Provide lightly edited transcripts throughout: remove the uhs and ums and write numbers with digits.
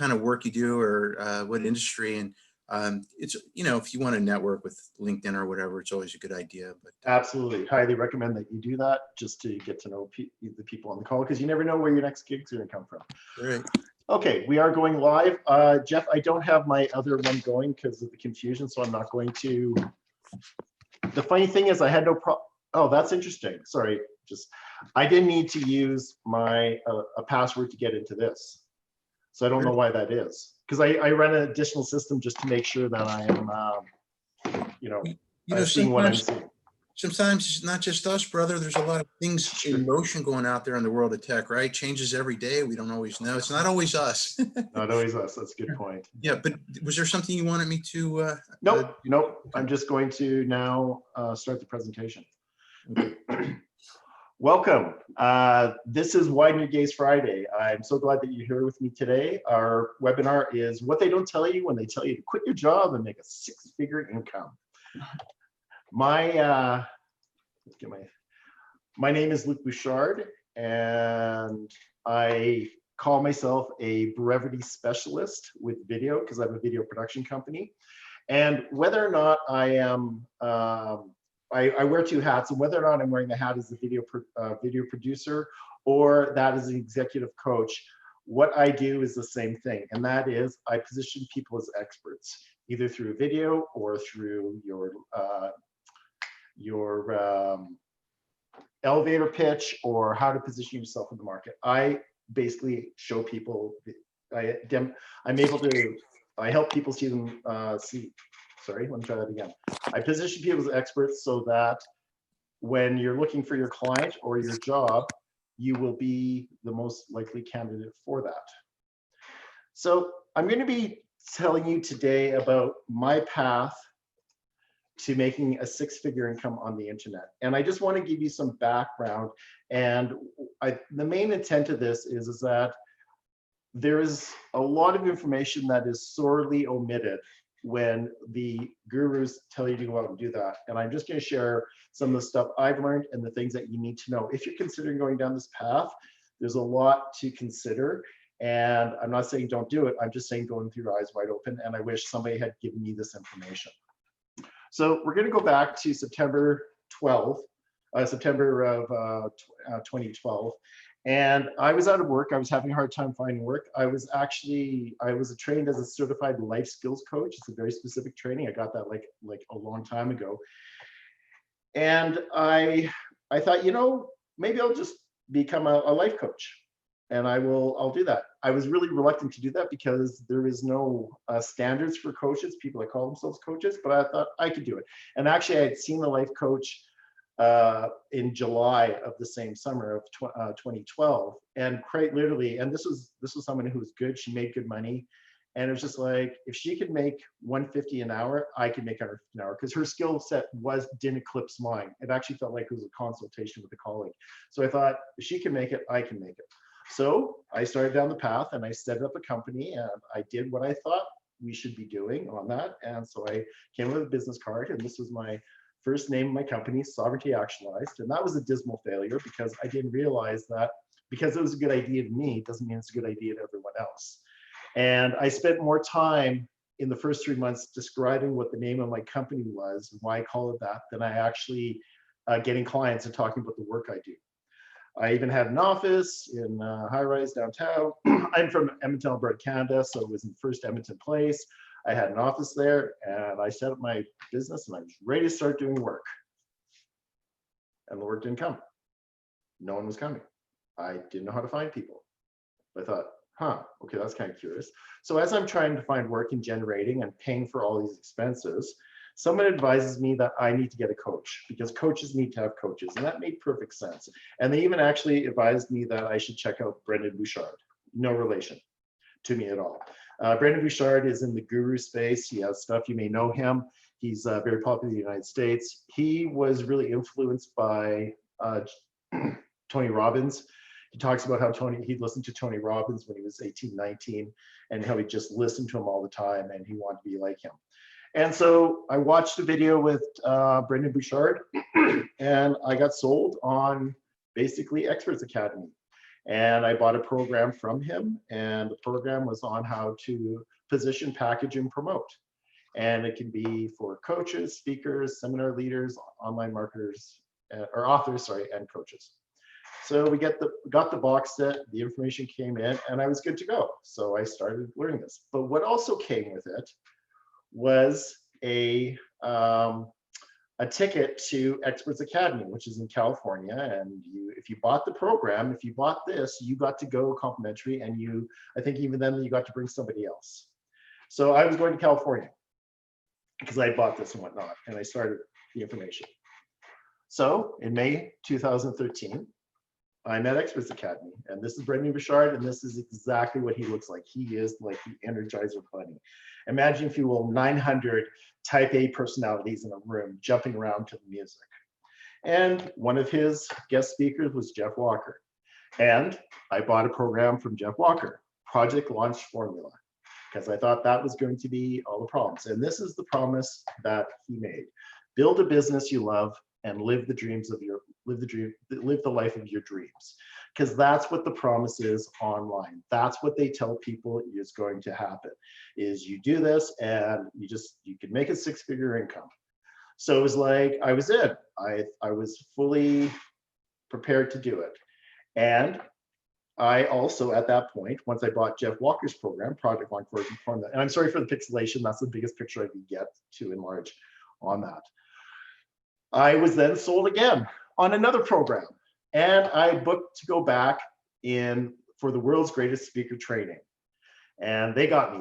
kind of work you do or what industry. And it's, if you want to network with LinkedIn or whatever, it's always a good idea. But absolutely, highly recommend that you do that just to get to know the people on the call, because you never know where your next gig's going to come from. right. Okay, we are going live. Jeff, I don't have my other one going because of the confusion, so I'm not going to. The funny thing is I had no problem. Oh, that's interesting. Sorry, I didn't need to use my a password to get into this. So I don't know why that is. Because I run an additional system just to make sure that I am, seeing what I'm seeing. Sometimes it's not just us, brother. There's a lot of things in motion going out there in the world of tech, right? Changes every day. We don't always know. It's not always us. Not always us. That's a good point. Yeah, but was there something you wanted me to? Nope. I'm just going to now start the presentation. Okay. Welcome. This is Widen Your Gaze Friday. I'm so glad that you're here with me today. Our webinar is What They Don't Tell You When They Tell You to Quit Your Job and Make a Six-Figure Income. My name is Luc Bouchard, and I call myself a brevity specialist with video because I have a video production company. And whether or not I am, I wear two hats, and whether or not I'm wearing the hat as a video producer or that as an executive coach, what I do is the same thing, and that is I position people as experts, either through a video or through your elevator pitch or how to position yourself in the market. I basically show people, I help people see them, sorry, let me try that again. I position people as experts so that when you're looking for your client or your job, you will be the most likely candidate for that. So I'm going to be telling you today about my path to making a six-figure income on the internet. And I just want to give you some background. And the main intent of this is that there is a lot of information that is sorely omitted when the gurus tell you to go out and do that. And I'm just going to share some of the stuff I've learned and the things that you need to know. If you're considering going down this path, there's a lot to consider. And I'm not saying don't do it. I'm just saying go in with your eyes wide open. And I wish somebody had given me this information. So we're going to go back to September 12th, September of 2012. And I was out of work. I was having a hard time finding work. I was trained as a certified life skills coach. It's a very specific training. I got that like a long time ago. And I thought, maybe I'll just become a life coach. And I'll do that. I was really reluctant to do that because there is no standards for coaches, people that call themselves coaches, but I thought I could do it. And actually I had seen the life coach in July of the same summer of 2012. And quite literally, and this was someone who was good, she made good money. And it was just like, if she could make $150 an hour, I could make $150 an hour, because her skill set didn't eclipse mine. It actually felt like it was a consultation with a colleague. So I thought, if she can make it, I can make it. So I started down the path and I set up a company, and I did what I thought we should be doing on that. And so I came up with a business card, and this was my first name of my company, Sovereignty Actualized. And that was a dismal failure because I didn't realize that because it was a good idea to me, doesn't mean it's a good idea to everyone else. And I spent more time in the first 3 months describing what the name of my company was and why I call it that than I actually getting clients and talking about the work I do. I even had an office in high-rise downtown. I'm from Edmonton, Alberta, Canada, so it was in First Edmonton Place. I had an office there, and I set up my business, and I was ready to start doing work. And the work didn't come. No one was coming. I didn't know how to find people. I thought, okay, that's kind of curious. So as I'm trying to find work and generating and paying for all these expenses, someone advises me that I need to get a coach because coaches need to have coaches. And that made perfect sense. And they even actually advised me that I should check out Brendan Bouchard. No relation to me at all. Brendan Bouchard is in the guru space. He has stuff, you may know him. He's very popular in the United States. He was really influenced by Tony Robbins. He talks about how he'd listened to Tony Robbins when he was 18, 19, and how he just listened to him all the time and he wanted to be like him. And so I watched a video with Brendan Bouchard and I got sold on basically Experts Academy. And I bought a program from him, and the program was on how to position, package, and promote. And it can be for coaches, speakers, seminar leaders, online marketers, or authors, sorry, and coaches. So we got the box set, the information came in, and I was good to go. So I started learning this. But what also came with it was a ticket to Experts Academy, which is in California. And if you bought the program, if you bought this, you got to go complimentary, and I think even then you got to bring somebody else. So I was going to California because I bought this and whatnot, and I started the information. So in May 2013, I'm at Experts Academy, and this is Brendan Bouchard, and this is exactly what he looks like. He is like the Energizer Bunny. Imagine, if you will, 900 type A personalities in a room jumping around to the music. And one of his guest speakers was Jeff Walker. And I bought a program from Jeff Walker, Project Launch Formula, because I thought that was going to be all the problems. And this is the promise that he made. Build a business you love and live the life of your dreams. Because that's what the promise is online. That's what they tell people is going to happen, is you do this and you can make a six-figure income. So it was like, I was in. I was fully prepared to do it. And I also, at that point, once I bought Jeff Walker's program, Project Launch Formula, and I'm sorry for the pixelation, that's the biggest picture I could get to enlarge on that. I was then sold again on another program, and I booked to go back in for the world's greatest speaker training. And they got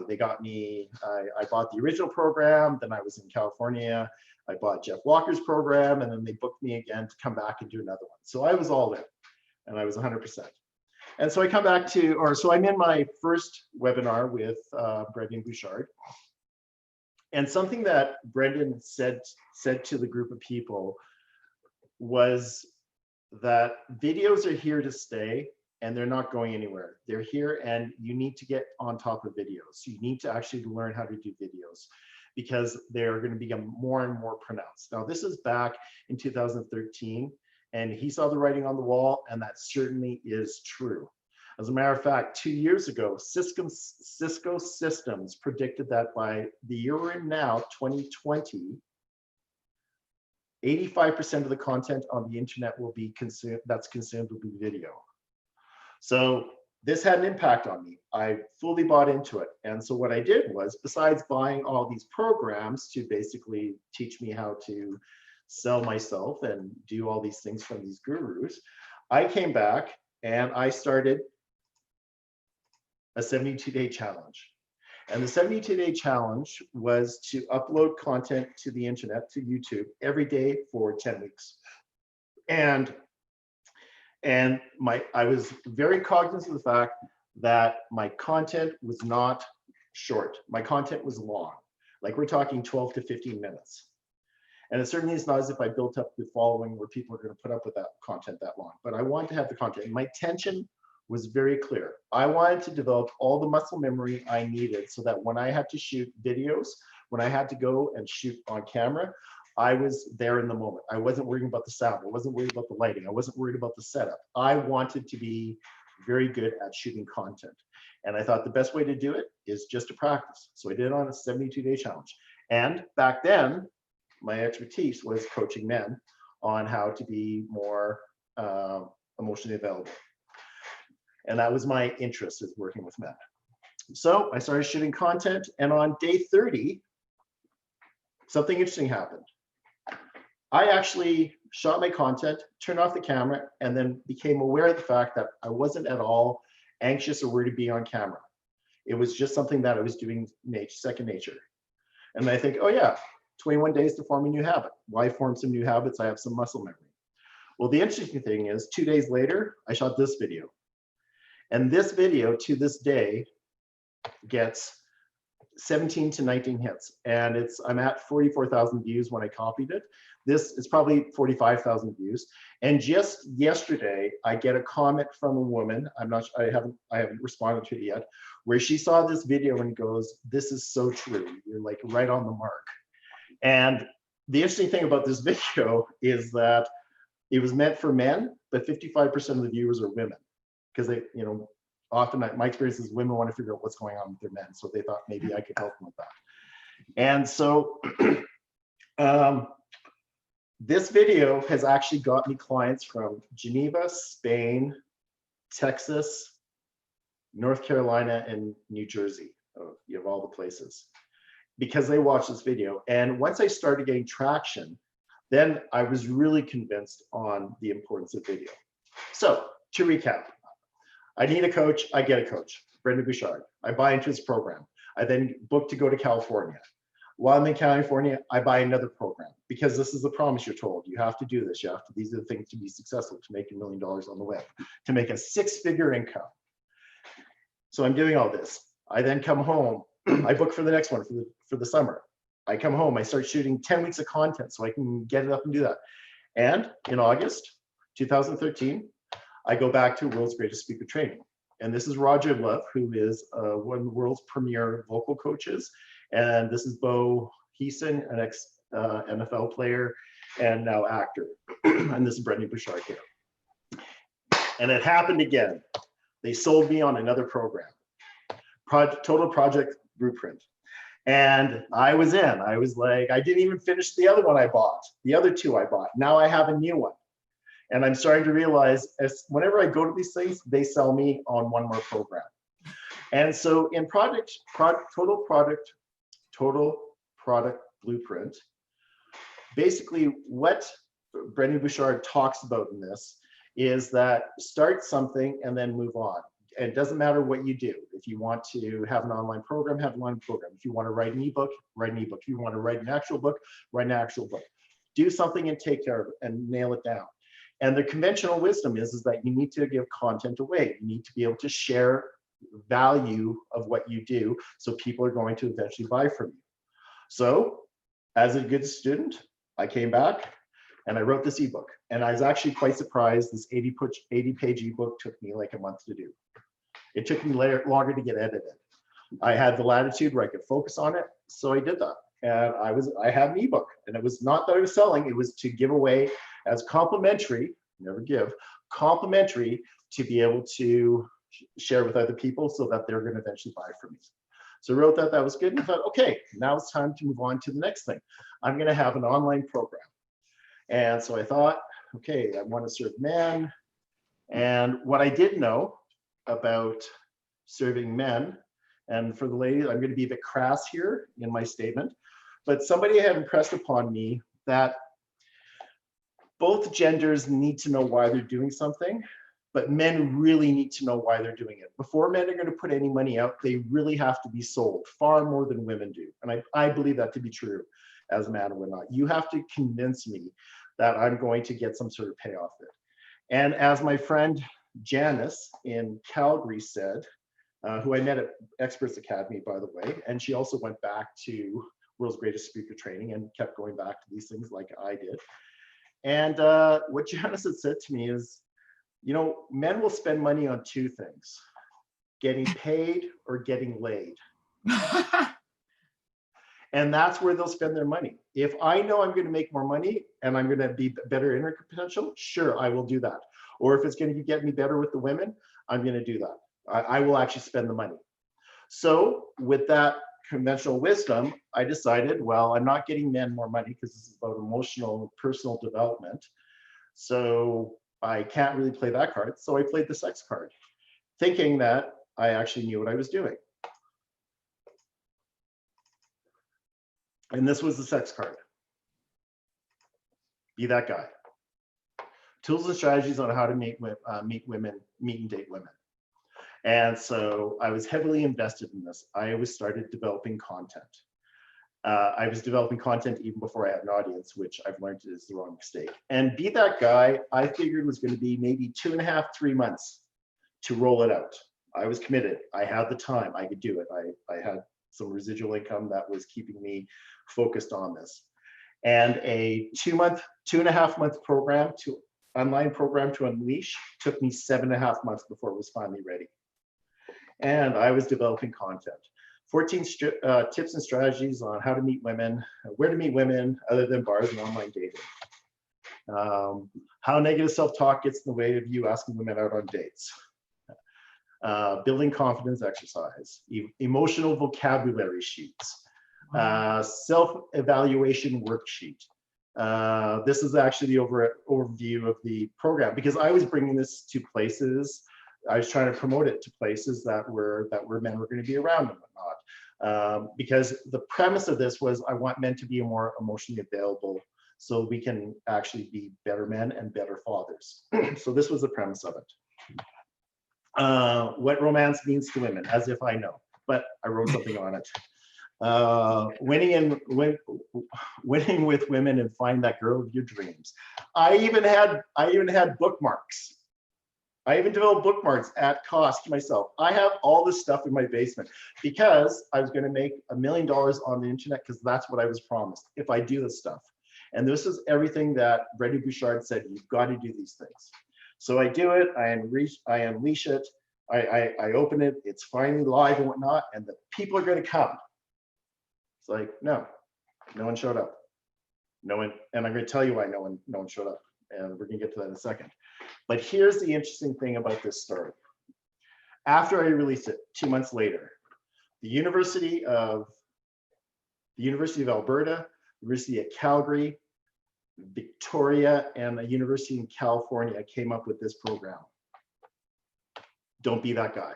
me. I bought the original program, then I was in California. I bought Jeff Walker's program, and then they booked me again to come back and do another one. So I was all in, and I was 100%. And so I come back so I'm in my first webinar with Brendan Bouchard. And something that Brendan said to the group of people was that videos are here to stay, and they're not going anywhere. They're here, and you need to get on top of videos. You need to actually learn how to do videos, because they're going to become more and more pronounced. Now, this is back in 2013, and he saw the writing on the wall, and that certainly is true. As a matter of fact, 2 years ago, Cisco Systems predicted that by the year we're in now, 2020, 85% of the content on the internet will be consumed will be video. So this had an impact on me. I fully bought into it. And so what I did was, besides buying all these programs to basically teach me how to sell myself and do all these things from these gurus, I came back and I started a 72-day challenge. And the 72-day challenge was to upload content to the internet, to YouTube, every day for 10 weeks. And I was very cognizant of the fact that my content was not short. My content was long. Like, we're talking 12 to 15 minutes. And it certainly is not as if I built up the following where people are going to put up with that content that long. But I wanted to have the content. And my intention was very clear. I wanted to develop all the muscle memory I needed so that when I had to shoot videos, when I had to go and shoot on camera, I was there in the moment. I wasn't worrying about the sound. I wasn't worried about the lighting. I wasn't worried about the setup. I wanted to be very good at shooting content. And I thought the best way to do it is just to practice. So I did it on a 72-day challenge. And back then, my expertise was coaching men on how to be more emotionally available. And that was my interest, is working with men. So I started shooting content, and on day 30, something interesting happened. I actually shot my content, turned off the camera, and then became aware of the fact that I wasn't at all anxious or worried to be on camera. It was just something that I was doing second nature. And I think, oh yeah, 21 days to form a new habit. Why form some new habits? I have some muscle memory. Well, the interesting thing is, 2 days later, I shot this video. And this video, to this day, gets 17 to 19 hits. And I'm at 44,000 views when I copied it. This is probably 45,000 views. And just yesterday, I get a comment from a woman. I haven't responded to it yet, where she saw this video and goes, "This is so true. You're like right on the mark." And the interesting thing about this video is that it was meant for men, but 55% of the viewers are women. because they, often my experience is women want to figure out what's going on with their men. So they thought maybe I could help them with that. And so this video has actually got me clients from Geneva, Spain, Texas, North Carolina, and New Jersey, of all the places, because they watched this video. And once I started getting traction, then I was really convinced on the importance of video. So to recap, I need a coach, I get a coach, Brendan Bouchard. I buy into his program. I then book to go to California. While I'm in California, I buy another program, because this is the promise you're told. You have to do this. You have to, these are the things to be successful, to make $1 million on the web, to make a 6-figure income. So I'm doing all this. I then come home, I book for the next one for the summer. I come home, I start shooting 10 weeks of content so I can get it up and do that. And in August 2013, I go back to World's Greatest Speaker Training. And this is Roger Love, who is one of the world's premier vocal coaches. And this is Bo Heeson, an ex-NFL player and now actor. And this is Brendan Bouchard here. And it happened again. They sold me on another program, Total Project Blueprint. And I was in. I was like, I didn't even finish the other one I bought, the other 2 I bought. Now I have a new one. And I'm starting to realize, whenever I go to these things, they sell me on one more program. And so in Total Product Blueprint, basically what Brendan Bouchard talks about in this is that start something and then move on. And it doesn't matter what you do. If you want to have an online program, have an online program. If you want to write an ebook, write an ebook. If you want to write an actual book, write an actual book. Do something and take care of it and nail it down. And the conventional wisdom is that you need to give content away. You need to be able to share value of what you do, so people are going to eventually buy from you. So as a good student, I came back and I wrote this ebook. And I was actually quite surprised. This 80-page ebook took me like a month to do. It took me longer to get edited. I had the latitude where I could focus on it, so I did that. And I had an ebook, and it was not that I was selling, it was to give away as complimentary, never give, complimentary, to be able to share with other people so that they're going to eventually buy from me. So I wrote that was good, and I thought, okay, now it's time to move on to the next thing. I'm going to have an online program. And so I thought, okay, I want to serve men. And what I did know about serving men, and for the ladies, I'm going to be a bit crass here in my statement, but somebody had impressed upon me that both genders need to know why they're doing something, but men really need to know why they're doing it. Before men are going to put any money out, they really have to be sold far more than women do. And I believe that to be true as a man or whatnot. You have to convince me that I'm going to get some sort of payoff there. And as my friend Janice in Calgary said, who I met at Experts Academy, by the way, and she also went back to World's Greatest Speaker Training and kept going back to these things like I did. And what Janice had said to me is, men will spend money on 2 things, getting paid or getting laid. And that's where they'll spend their money. If I know I'm going to make more money and I'm going to be better in potential, sure, I will do that. Or if it's going to get me better with the women, I'm going to do that. I will actually spend the money. So with that conventional wisdom, I decided, well, I'm not getting men more money because this is about emotional and personal development. So I can't really play that card. So I played the sex card, thinking that I actually knew what I was doing. And this was the sex card. Be that guy. Tools and strategies on how to meet and date women. And so I was heavily invested in this. I always started developing content. I was developing content even before I had an audience, which I've learned is the wrong mistake. And Be That Guy, I figured was going to be maybe 2.5, 3 months to roll it out. I was committed. I had the time. I could do it. I had some residual income that was keeping me focused on this. And a 2.5 month program online program to unleash took me 7.5 months before it was finally ready. And I was developing content. 14 tips and strategies on how to meet women, where to meet women other than bars and online dating. How negative self-talk gets in the way of you asking women out on dates. building confidence exercise, emotional vocabulary sheets, self-evaluation worksheet. This is actually the overview of the program, because I was bringing this to places, I was trying to promote it to places that men were going to be around and whatnot. Because the premise of this was I want men to be more emotionally available so we can actually be better men and better fathers. So this was the premise of it. What romance means to women, as if I know, but I wrote something on it. Winning with women and find that girl of your dreams. I even had bookmarks. I even developed bookmarks at cost myself. I have all this stuff in my basement because I was going to make $1 million on the internet, because that's what I was promised if I do this stuff. And this is everything that Brady Bouchard said, you've got to do these things. So I do it, I unleash it, I open it, it's finally live and whatnot, and the people are going to come. It's like, no one showed up. No one, and I'm going to tell you why no one showed up. And we're going to get to that in a second. But here's the interesting thing about this story. After I released it, 2 months later, the University of Alberta, University of Calgary, Victoria, and a university in California came up with this program. Don't be that guy.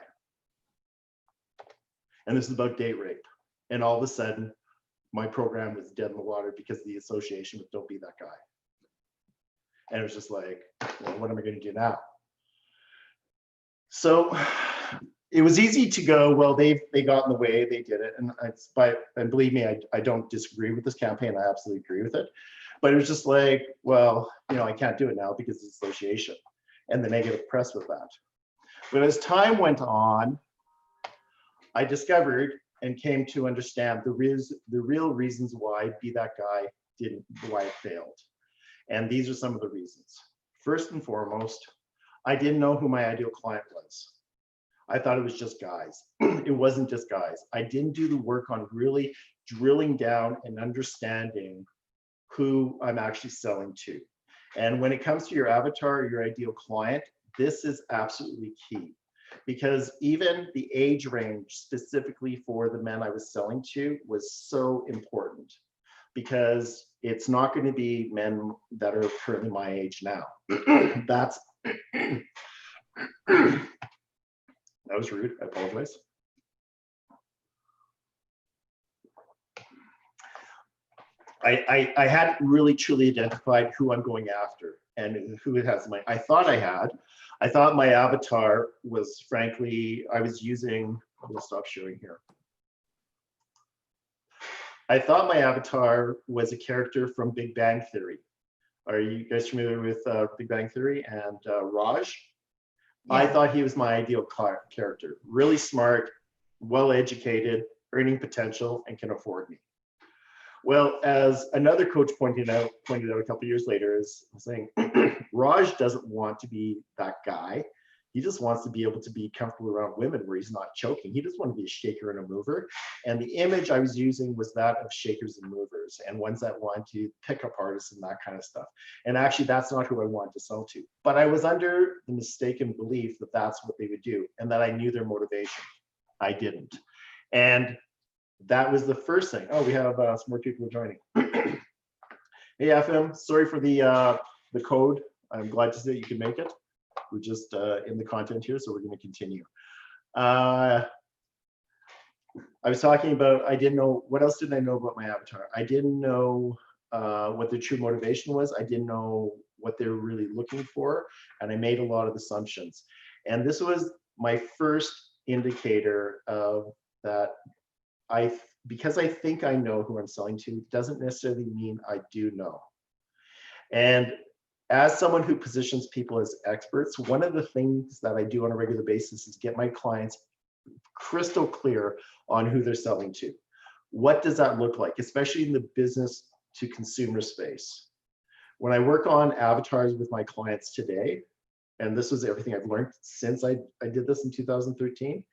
And this is about date rape. And all of a sudden, my program was dead in the water because of the association with Don't Be That Guy. And it was just like, well, what am I going to do now? So it was easy to go, well, they got in the way, they did it. And believe me, I don't disagree with this campaign. I absolutely agree with it. But it was just like, well, I can't do it now because of the association and the negative press with that. But as time went on, I discovered and came to understand the real reasons why Be That Guy why it failed. And these are some of the reasons. First and foremost, I didn't know who my ideal client was. I thought it was just guys. It wasn't just guys. I didn't do the work on really drilling down and understanding who I'm actually selling to. And when it comes to your avatar, your ideal client, this is absolutely key, because even the age range specifically for the men I was selling to was so important, because it's not going to be men that are currently my age now. That's that was rude. I apologize. I hadn't really truly identified who I'm going after and who it has. I thought my avatar was, frankly, I'm gonna stop showing here. I thought my avatar was a character from Big Bang Theory. Are you guys familiar with Big Bang Theory and Raj? Yeah. I thought he was my ideal character. Really smart, well-educated, earning potential, and can afford me. Well, as another coach pointed out a couple years later, is saying, Raj doesn't want to be that guy. He just wants to be able to be comfortable around women where he's not choking. He just wants to be a shaker and a mover. And the image I was using was that of shakers and movers, and ones that want to pick up artists and that kind of stuff. And actually, that's not who I wanted to sell to. But I was under the mistaken belief that that's what they would do, and that I knew their motivation. I didn't. And that was the first thing. Oh, we have some more people joining. Hey, FM, sorry for the code. I'm glad to see that you can make it. We're just in the content here, so we're going to continue. I was talking about, I didn't know, what else did I know about my avatar? I didn't know what their true motivation was. I didn't know what they were really looking for, and I made a lot of assumptions. And this was my first indicator of that because I think I know who I'm selling to, doesn't necessarily mean I do know. And as someone who positions people as experts, one of the things that I do on a regular basis is get my clients crystal clear on who they're selling to. What does that look like, especially in the business to consumer space? When I work on avatars with my clients today, and this was everything I've learned since I did this in 2013,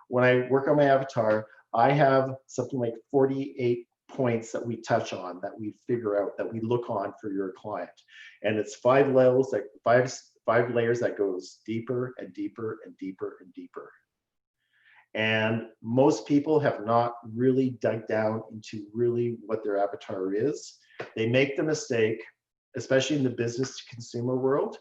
when I work on my avatar, I have something like 48 points that we touch on, that we figure out, that we look on for your client. And it's 5 levels, like 5 layers that goes deeper and deeper and deeper and deeper. And most people have not really dug down into really what their avatar is. They make the mistake, especially in the business to consumer world.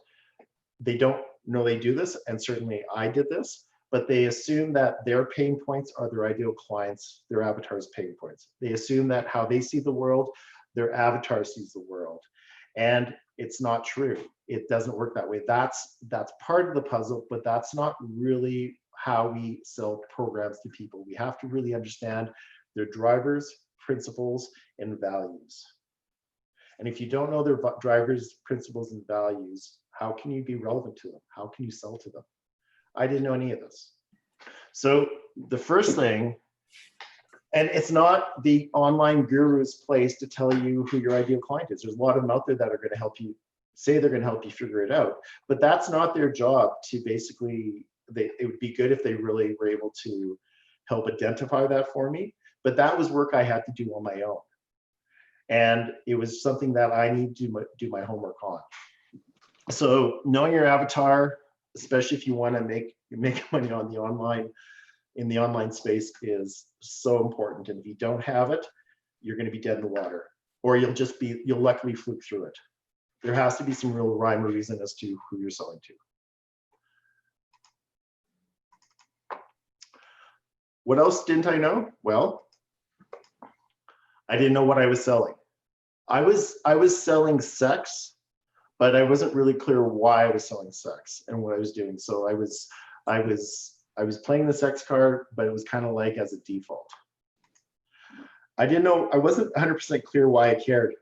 They don't know they do this, and certainly I did this, but they assume that their pain points are their ideal clients, their avatar's pain points. They assume that how they see the world, their avatar sees the world. And it's not true. It doesn't work that way. That's part of the puzzle, but that's not really how we sell programs to people. We have to really understand their drivers, principles, and values. And if you don't know their drivers, principles, and values, how can you be relevant to them? How can you sell to them? I didn't know any of this. So the first thing, and it's not the online guru's place to tell you who your ideal client is. There's a lot of them out there that are going to help you, say they're going to help you figure it out, but that's not their job to basically, it would be good if they really were able to help identify that for me, but that was work I had to do on my own. And it was something that I need to do my homework on. So knowing your avatar, especially if you want to make money on the online, in the online space, is so important. And if you don't have it, you're going to be dead in the water, or you'll luckily fluke through it. There has to be some real rhyme or reason as to who you're selling to. What else didn't I know? Well, I didn't know what I was selling. I was selling sex, but I wasn't really clear why I was selling sex and what I was doing. So I was playing the sex card, but it was kind of like as a default. I didn't know, I wasn't 100% clear why I cared,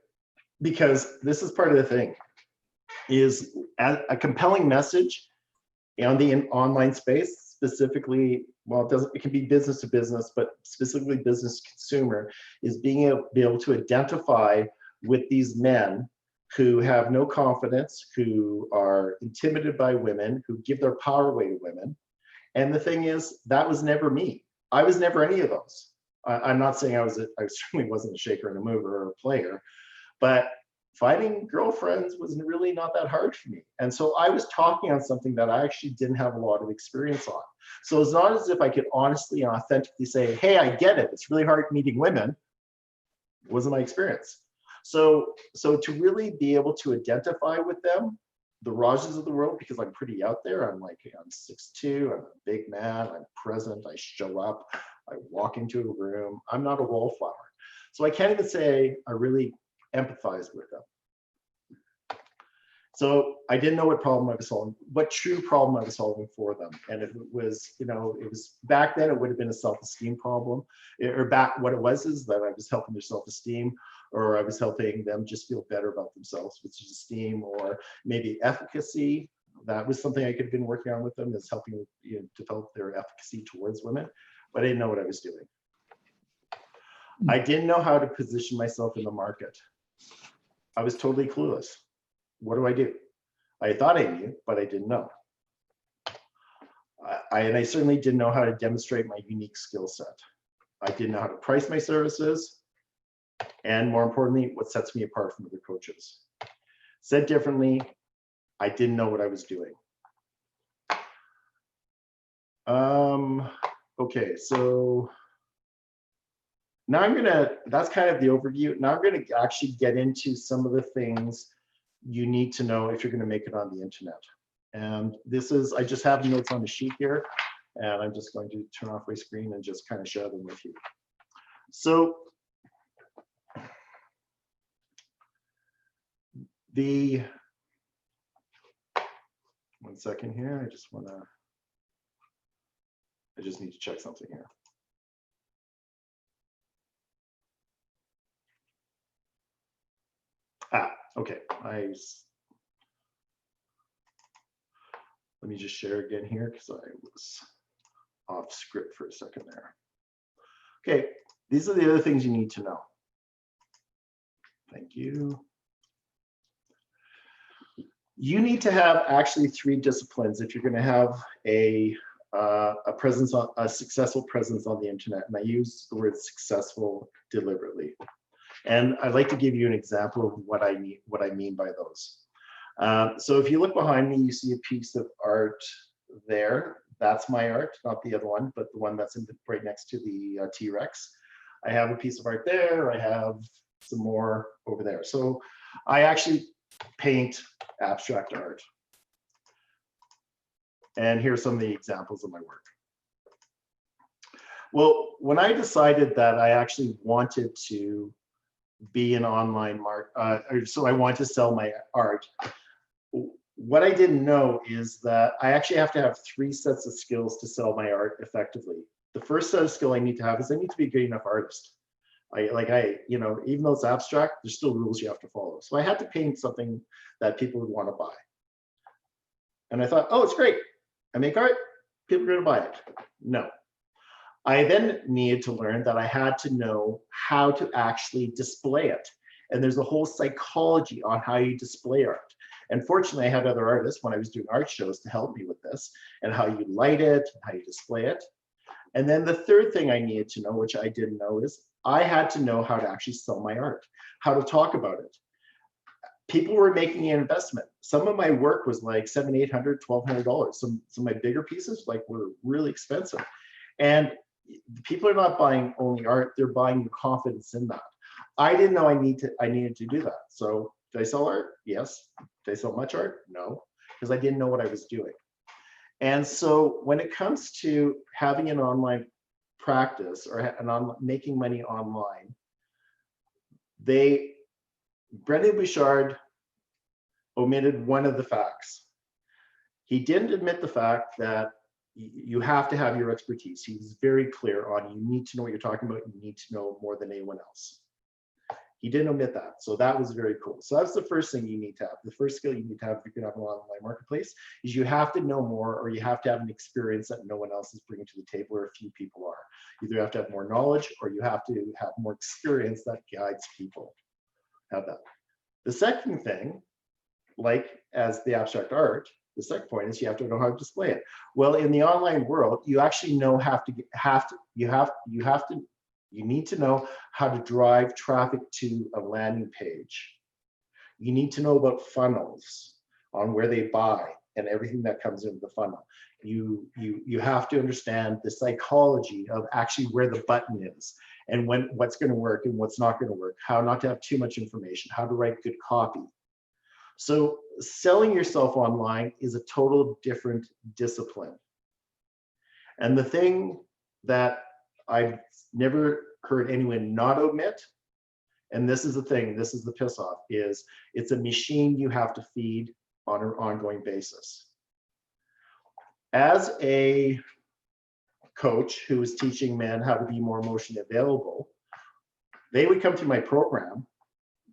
because this is part of the thing, is a compelling message on the online space, specifically, well, it can be business to business, but specifically business to consumer, is being able to identify with these men who have no confidence, who are intimidated by women, who give their power away to women. And the thing is, that was never me. I was never any of those. I'm not saying I certainly wasn't a shaker and a mover or a player, but finding girlfriends was really not that hard for me. And so I was talking on something that I actually didn't have a lot of experience on. So it's not as if I could honestly and authentically say, hey, I get it. It's really hard meeting women. It wasn't my experience. So to really be able to identify with them, the Rajas of the world, because I'm pretty out there. I'm 6'2", I'm a big man, I'm present, I show up, I walk into a room. I'm not a wallflower. So I can't even say I really empathize with them. So I didn't know what problem I was solving, what true problem I was solving for them. And if it was, it was back then, it would have been a self-esteem problem. Or back, what it was is that I was helping their self-esteem, or I was helping them just feel better about themselves, which is esteem, or maybe efficacy. That was something I could have been working on with them, is helping develop their efficacy towards women, but I didn't know what I was doing. I didn't know how to position myself in the market. I was totally clueless. What do I do? I thought I knew, but I didn't know. And I certainly didn't know how to demonstrate my unique skill set. I didn't know how to price my services, and more importantly, what sets me apart from other coaches. Said differently, I didn't know what I was doing. Okay, so now that's kind of the overview. Now I'm gonna actually get into some of the things you need to know if you're gonna make it on the internet. And this is, I just have notes on the sheet here, and I'm just going to turn off my screen and just kind of share them with you. So one second here, I just need to check something here. Okay, let me just share again here, because I was off script for a second there. Okay, these are the other things you need to know. Thank you. You need to have actually 3 disciplines if you're going to have a successful presence on the internet. And I use the word successful deliberately. And I'd like to give you an example of what I mean by those. So if you look behind me, you see a piece of art there. That's my art, not the other one, but the one that's right next to the T-Rex. I have a piece of art there. I have some more over there. So I actually paint abstract art. And here's some of the examples of my work. Well, when I decided that I actually wanted to be an online so I want to sell my art, what I didn't know is that I actually have to have 3 sets of skills to sell my art effectively. The first set of skill I need to have is I need to be a good enough artist. Even though it's abstract, there's still rules you have to follow. So I had to paint something that people would want to buy. And I thought, oh, it's great. I make art, people are going to buy it. No. I then needed to learn that I had to know how to actually display it. And there's a whole psychology on how you display art. And fortunately, I had other artists when I was doing art shows to help me with this and how you light it, how you display it. And then the third thing I needed to know, which I didn't know, is I had to know how to actually sell my art, how to talk about it. People were making an investment. Some of my work was like $700, $800, $1,200. Some of my bigger pieces were really expensive. And people are not buying only art, they're buying the confidence in that. I didn't know I needed to do that. So did I sell art? Yes. Did I sell much art? No, because I didn't know what I was doing. And so when it comes to having an online practice or making money online, Brendan Bouchard omitted one of the facts. He didn't admit the fact that you have to have your expertise. He's very clear on you need to know what you're talking about. You need to know more than anyone else. He didn't omit that. So that was very cool. So that's the first thing you need to have. The first skill you need to have if you're going to have an online marketplace is you have to know more, or you have to have an experience that no one else is bringing to the table, or a few people are. Either you have to have more knowledge, or you have to have more experience that guides people. Have that. The second thing, like as the abstract art, the second point is you have to know how to display it. Well, in the online world, you actually you need to know how to drive traffic to a landing page. You need to know about funnels on where they buy and everything that comes into the funnel. You have to understand the psychology of actually where the button is and what's going to work and what's not going to work, how not to have too much information, how to write good copy. So selling yourself online is a total different discipline. And the thing that I've never heard anyone not omit, and this is the thing, this is the piss off, is it's a machine you have to feed on an ongoing basis. As a coach who was teaching men how to be more emotionally available, they would come to my program,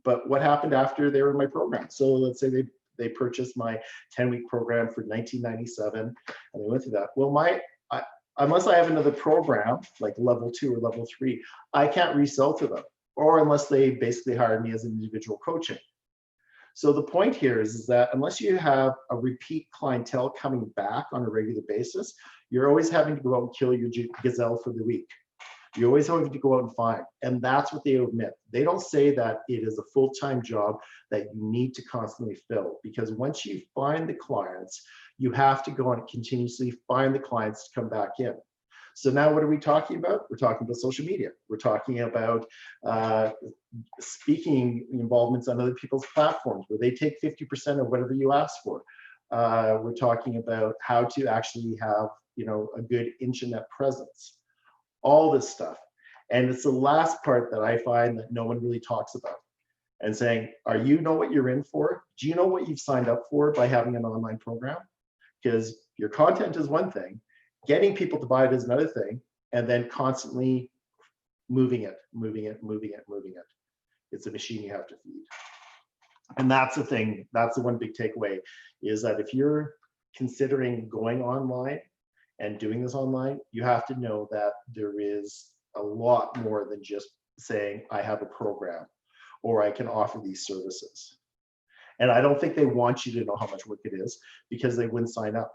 but what happened after they were in my program? So let's say they purchased my 10-week program for $19.97 and they went through that. Well, unless I have another program like level 2 or level 3, I can't resell to them, or unless they basically hire me as an individual coaching. So the point here is that unless you have a repeat clientele coming back on a regular basis, you're always having to go out and kill your gazelle for the week. You're always having to go out and find, and that's what they omit. They don't say that it is a full-time job that you need to constantly fill, because once you find the clients, you have to go and continuously find the clients to come back in. So now what are we talking about? We're talking about social media. We're talking about speaking involvements on other people's platforms where they take 50% of whatever you ask for. We're talking about how to actually have a good internet presence. All this stuff. And it's the last part that I find that no one really talks about. And saying, you know what you're in for? Do you know what you've signed up for by having an online program? Because your content is one thing, getting people to buy it is another thing, and then constantly moving it. It's a machine you have to feed. And that's the thing, that's the one big takeaway, is that if you're considering going online and doing this online, you have to know that there is a lot more than just saying, I have a program or I can offer these services. And I don't think they want you to know how much work it is, because they wouldn't sign up.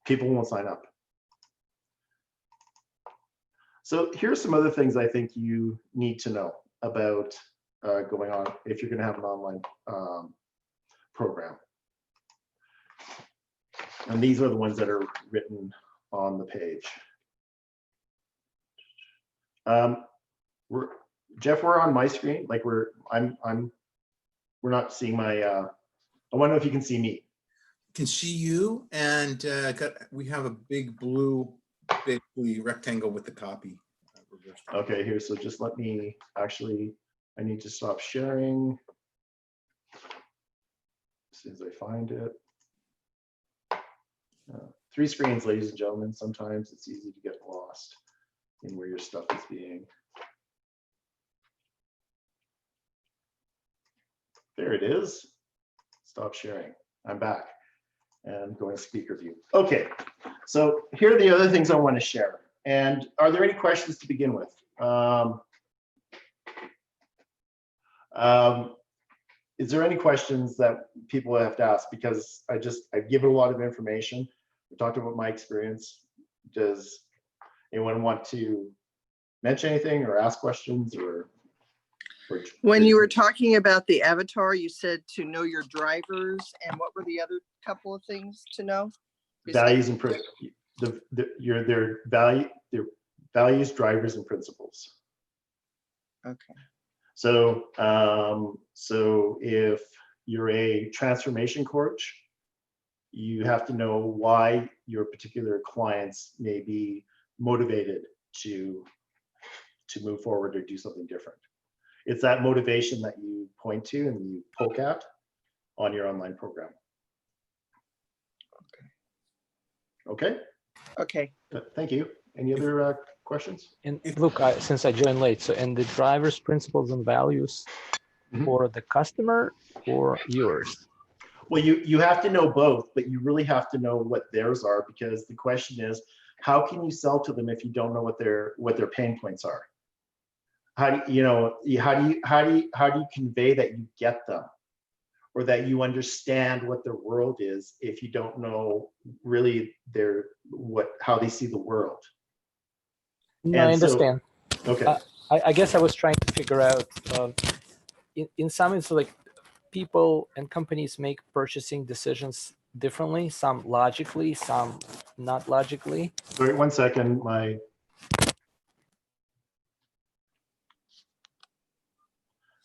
People won't sign up. So here's some other things I think you need to know about going on if you're going to have an online program. And these are the ones that are written on the page. Jeff, we're on my screen. Like we're not seeing my. I want to know if you can see me. Can see you, and we have a big blue, basically rectangle with the copy. Okay, here. So just let me actually. I need to stop sharing as soon as I find it. 3 screens, ladies and gentlemen. Sometimes it's easy to get lost in where your stuff is being. There it is. Stop sharing. I'm back and going to speaker view. Okay, so here are the other things I want to share. And are there any questions to begin with? Is there any questions that people have to ask? Because I've given a lot of information. We talked about my experience. Does anyone want to mention anything or ask questions or when you were talking about the avatar, you said to know your drivers, and what were the other couple of things to know? Values and their values, drivers, and principles. Okay. So, so if you're a transformation coach, you have to know why your particular clients may be motivated to move forward or do something different. It's that motivation that you point to and you poke at on your online program. Okay. Okay. Thank you. Any other questions? And look, since I joined late, so and the drivers, principles, and values for the customer or yours? Well, you have to know both, but you really have to know what theirs are, because the question is, how can you sell to them if you don't know what their pain points are? How do you convey that you get them, or that you understand what their world is if you don't know really how they see the world? No, I understand. So, okay. I guess I was trying to figure out, in some it's like people and companies make purchasing decisions differently, some logically, some not logically. Wait 1 second,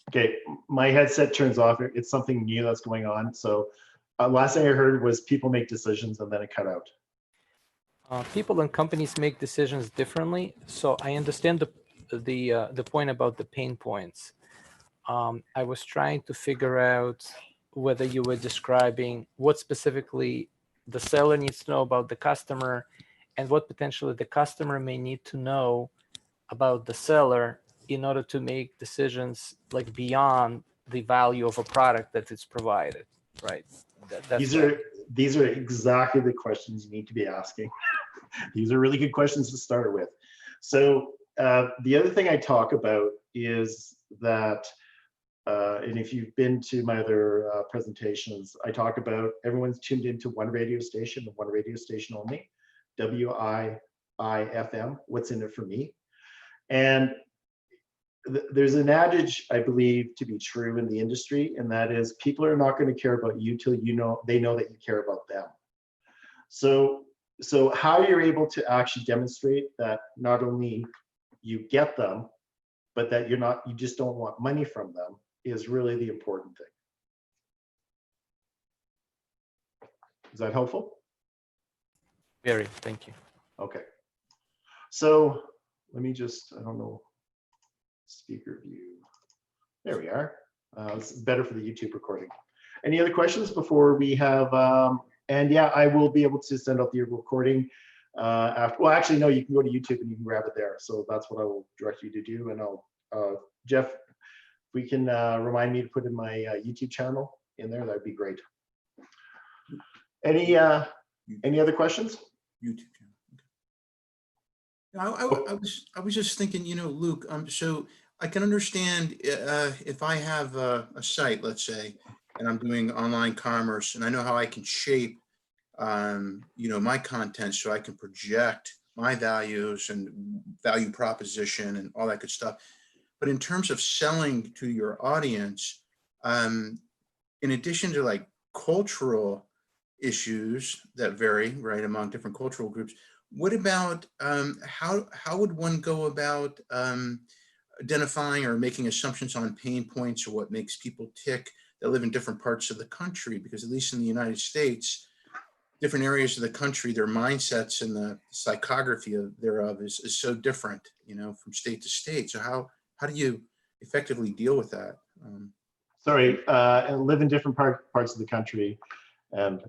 okay, my headset turns off. It's something new that's going on. So last thing I heard was people make decisions, and then it cut out. People and companies make decisions differently. So I understand the point about the pain points. I was trying to figure out whether you were describing what specifically the seller needs to know about the customer, and what potentially the customer may need to know about the seller in order to make decisions like beyond the value of a product that it's provided, right? These are exactly the questions you need to be asking. These are really good questions to start with. So the other thing I talk about is that, and if you've been to my other presentations, I talk about everyone's tuned into one radio station, and one radio station only, WIIFM, what's in it for me. And there's an adage I believe to be true in the industry, and that is people are not going to care about you till they know that you care about them. So how you're able to actually demonstrate that not only you get them, but that you just don't want money from them is really the important thing. Is that helpful? Very, thank you. Okay. So let me just, I don't know, speaker view. There we are. This is better for the YouTube recording. Any other questions before we have, and yeah, I will be able to send out the recording after, well, actually, no, you can go to YouTube and you can grab it there. So that's what I will direct you to do. And I'll, Jeff, if we can remind me to put in my YouTube channel in there, that'd be great. Any other questions? YouTube channel. Okay. I was just thinking, Luke, so I can understand if I have a site, let's say, and I'm doing online commerce, and I know how I can shape, my content so I can project my values and value proposition and all that good stuff. But in terms of selling to your audience, in addition to like cultural issues that vary, right, among different cultural groups. What about how would one go about identifying or making assumptions on pain points or what makes people tick that live in different parts of the country? Because at least in the United States, different areas of the country, their mindsets and the psychography thereof is so different, from state to state. So how do you effectively deal with that? Sorry, and live in different parts of the country. And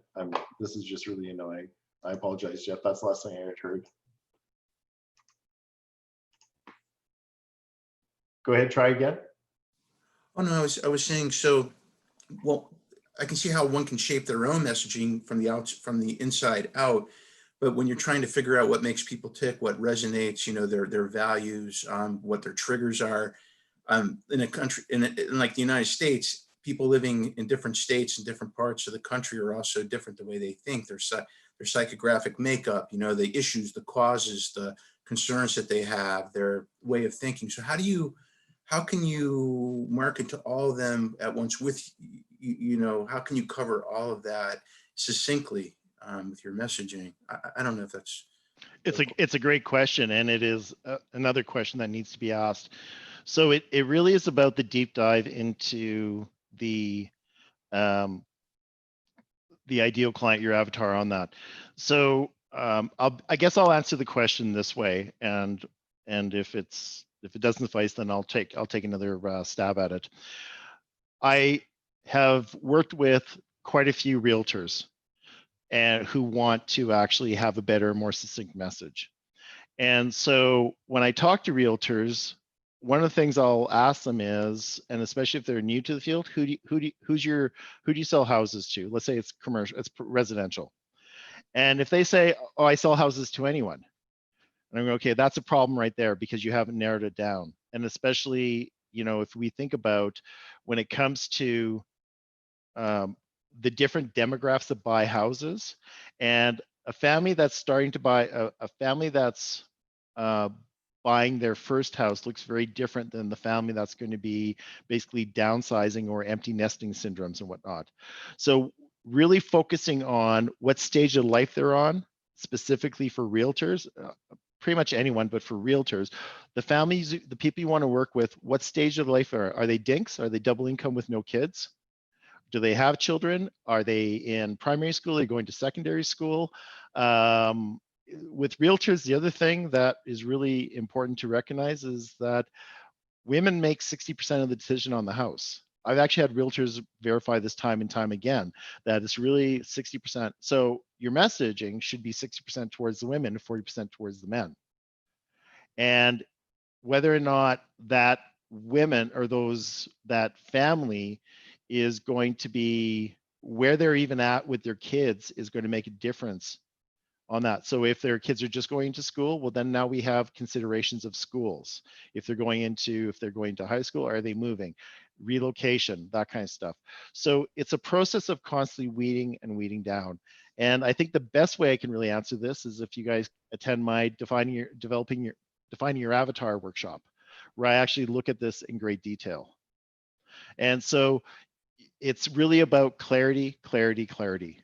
this is just really annoying. I apologize, Jeff. That's the last thing I had heard. Go ahead, try again. Oh no, I was saying, so, well, I can see how one can shape their own messaging from the inside out, but when you're trying to figure out what makes people tick, what resonates, their values, what their triggers are, in a country, in like the United States, people living in different states and different parts of the country are also different the way they think, their psychographic makeup, the issues, the causes, the concerns that they have, their way of thinking. So how can you market to all of them at once how can you cover all of that succinctly with your messaging? I don't know if that's. It's a great question, and it is another question that needs to be asked. So it really is about the deep dive into the ideal client, your avatar on that. So I guess I'll answer the question this way, and if it doesn't suffice, then I'll take another stab at it. I have worked with quite a few realtors and who want to actually have a better, more succinct message. And so when I talk to realtors, one of the things I'll ask them is, and especially if they're new to the field, who do you sell houses to? Let's say it's commercial, it's residential. And if they say, oh, I sell houses to anyone, and I'm going, okay, that's a problem right there because you haven't narrowed it down. And especially, if we think about when it comes to the different demographics that buy houses, and a family that's starting to buy a family that's buying their first house looks very different than the family that's going to be basically downsizing or empty nesting syndromes and whatnot. So really focusing on what stage of life they're on, specifically for realtors, pretty much anyone, but for realtors, the families, the people you want to work with, what stage of life are they dinks? Are they double income with no kids? Do they have children? Are they in primary school? Are they going to secondary school? With realtors, the other thing that is really important to recognize is that women make 60% of the decision on the house. I've actually had realtors verify this time and time again, that it's really 60%. So your messaging should be 60% towards the women, 40% towards the men. And whether or not that women or that family is going to be where they're even at with their kids is going to make a difference on that. So if their kids are just going to school, well, then now we have considerations of schools. If they're going to high school, are they moving? Relocation, that kind of stuff. So it's a process of constantly weeding down. And I think the best way I can really answer this is if you guys attend my defining your avatar workshop, where I actually look at this in great detail. And so it's really about clarity. I'm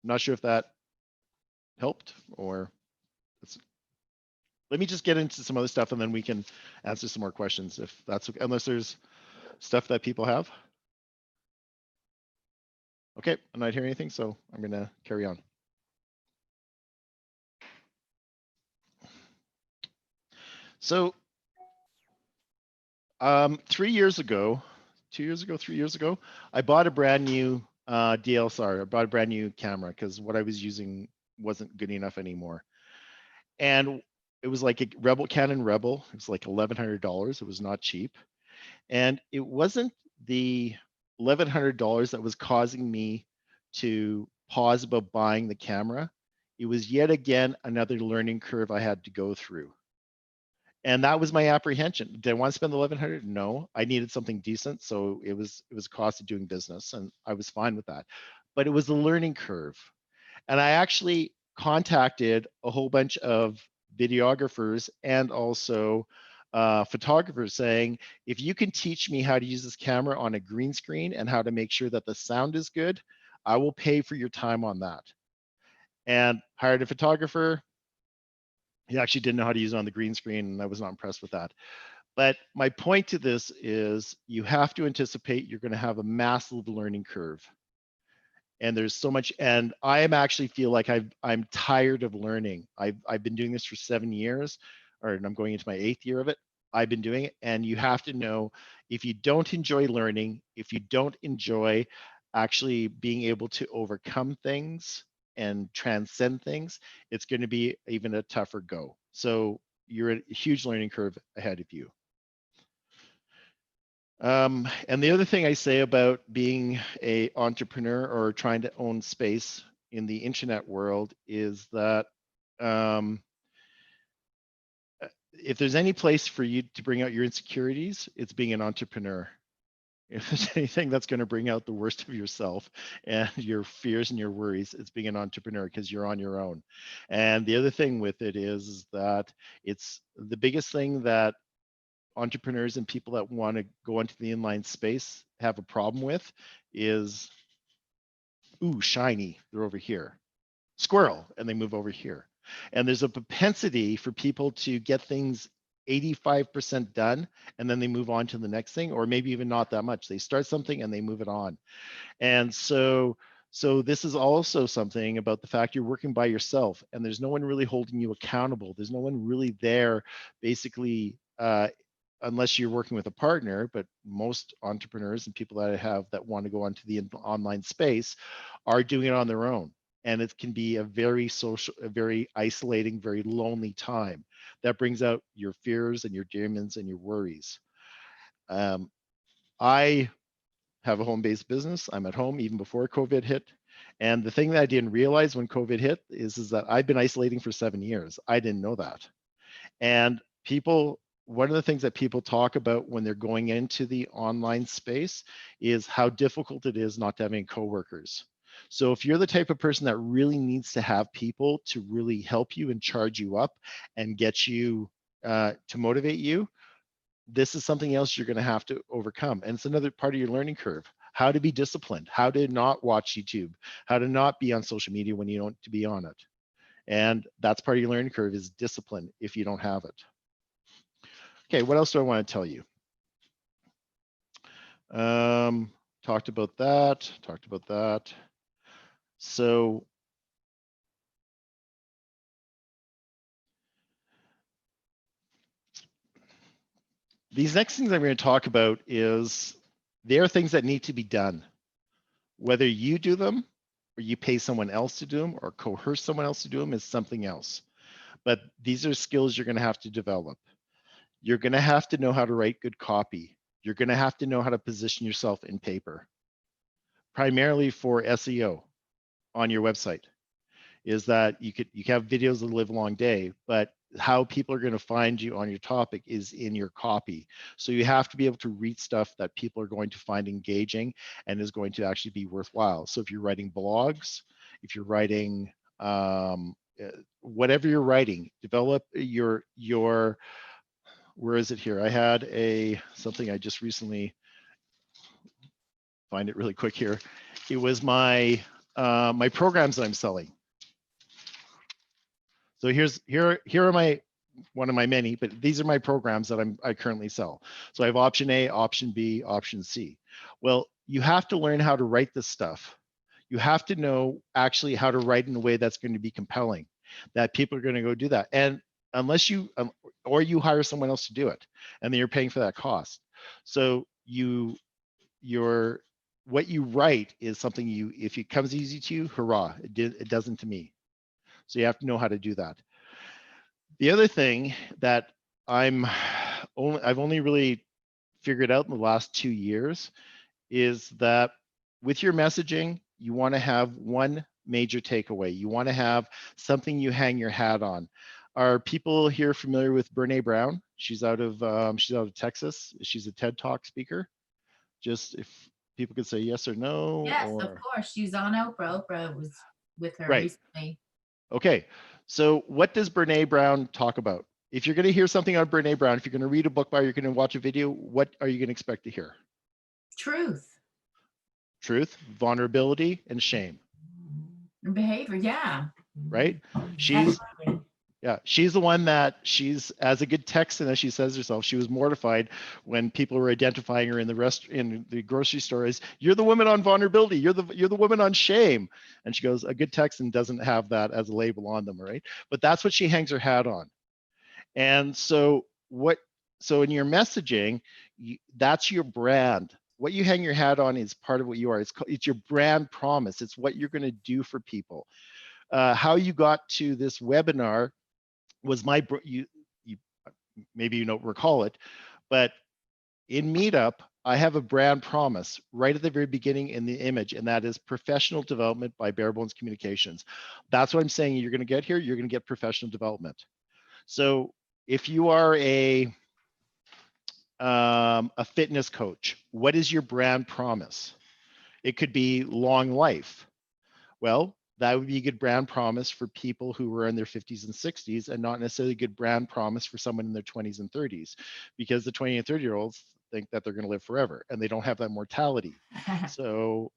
not sure if that helped, or let me just get into some other stuff and then we can answer some more questions if that's okay, unless there's stuff that people have. Okay, I'm not hearing anything, so I'm gonna carry on. So 3 years ago, 2 years ago, 3 years ago, I bought a brand new DSLR. I bought a brand new camera because what I was using wasn't good enough anymore. And it was like a Canon Rebel. It was like $1,100. It was not cheap. And it wasn't the $1,100 that was causing me to pause about buying the camera. It was yet again another learning curve I had to go through. And that was my apprehension. Did I want to spend the $1,100? No, I needed something decent. So it was a cost of doing business, and I was fine with that. But it was a learning curve. And I actually contacted a whole bunch of videographers and also photographer saying, if you can teach me how to use this camera on a green screen and how to make sure that the sound is good, I will pay for your time on that. And hired a photographer. He actually didn't know how to use it on the green screen, and I was not impressed with that. But my point to this is you have to anticipate you're going to have a massive learning curve. And there's so much, and I am actually feel like I'm tired of learning. I've been doing this for 7 years, or I'm going into my 8th year of it. I've been doing it, and you have to know, if you don't enjoy learning, if you don't enjoy actually being able to overcome things and transcend things, it's going to be even a tougher go. So you're a huge learning curve ahead of you. And the other thing I say about being an entrepreneur or trying to own space in the internet world is that if there's any place for you to bring out your insecurities, it's being an entrepreneur. If there's anything that's going to bring out the worst of yourself and your fears and your worries, it's being an entrepreneur, because you're on your own. And the other thing with it is that it's the biggest thing that entrepreneurs and people that want to go into the inline space have a problem with is, ooh, shiny, they're over here. Squirrel, and they move over here. And there's a propensity for people to get things 85% done, and then they move on to the next thing, or maybe even not that much. They start something and they move it on. And so this is also something about the fact you're working by yourself, and there's no one really holding you accountable. There's no one really there, basically, unless you're working with a partner. But most entrepreneurs and people that I have that want to go onto the online space are doing it on their own. And it can be a very social, a very isolating, very lonely time that brings out your fears and your demons and your worries. I have a home-based business. I'm at home even before COVID hit. And the thing that I didn't realize when COVID hit is that I've been isolating for 7 years. I didn't know that. And people, one of the things that people talk about when they're going into the online space is how difficult it is not to have any coworkers. So if you're the type of person that really needs to have people to really help you and charge you up and get you to motivate you, this is something else you're going to have to overcome. And it's another part of your learning curve. How to be disciplined, how to not watch YouTube, how to not be on social media when you don't to be on it. And that's part of your learning curve, is discipline if you don't have it. Okay, what else do I want to tell you? Talked about that. So these next things I'm going to talk about is, there are things that need to be done. Whether you do them or you pay someone else to do them or coerce someone else to do them is something else. But these are skills you're going to have to develop. You're going to have to know how to write good copy. You're going to have to know how to position yourself in paper, primarily for SEO on your website. Is that you have videos that live a long day, but how people are going to find you on your topic is in your copy. So you have to be able to read stuff that people are going to find engaging and is going to actually be worthwhile. So if you're writing blogs, if you're writing whatever you're writing, develop your where is it here? I had something I just recently, find it really quick here. It was my my programs that I'm selling. So here are my, one of my many, but these are my programs that I currently sell. So I have option A, option B, option C. Well, you have to learn how to write this stuff. You have to know actually how to write in a way that's going to be compelling, that people are going to go do that. And unless you, or you hire someone else to do it, and then you're paying for that cost. So what you write is something if it comes easy to you, hurrah, it doesn't to me. So you have to know how to do that. The other thing that I've only really figured out in the last 2 years is that with your messaging, you want to have one major takeaway. You want to have something you hang your hat on. Are people here familiar with Brene Brown? She's out of Texas. She's a TED Talk speaker. Just if people could say yes or no. Yes, of course. She's on Oprah. Oprah was with her Right. recently. Okay, so what does Brene Brown talk about? if you're going to hear something on Brene Brown, if you're going to read a book by her, you're going to watch a video, what are you going to expect to hear? Truth Truth, vulnerability, and shame, and behavior. Yeah. right? She's Absolutely. Yeah, she's the one that she's, as a good Texan, as she says herself, she was mortified when people were identifying her in the grocery store as, you're the woman on vulnerability, you're the woman on shame. And she goes, a good Texan doesn't have that as a label on them, right? But that's what she hangs her hat on. And so in your messaging, that's your brand. What you hang your hat on is part of what you are. It's your brand promise. It's what you're going to do for people. How you got to this webinar was you maybe you don't recall it, but in Meetup, I have a brand promise right at the very beginning in the image, and that is professional development by Bare Bones Communications. That's what I'm saying you're going to get here. You're going to get professional development. So if you are a fitness coach, what is your brand promise? It could be long life. Well, that would be a good brand promise for people who were in their 50s and 60s, and not necessarily a good brand promise for someone in their 20s and 30s, because the 20 and 30-year-olds think that they're going to live forever and they don't have that mortality. So,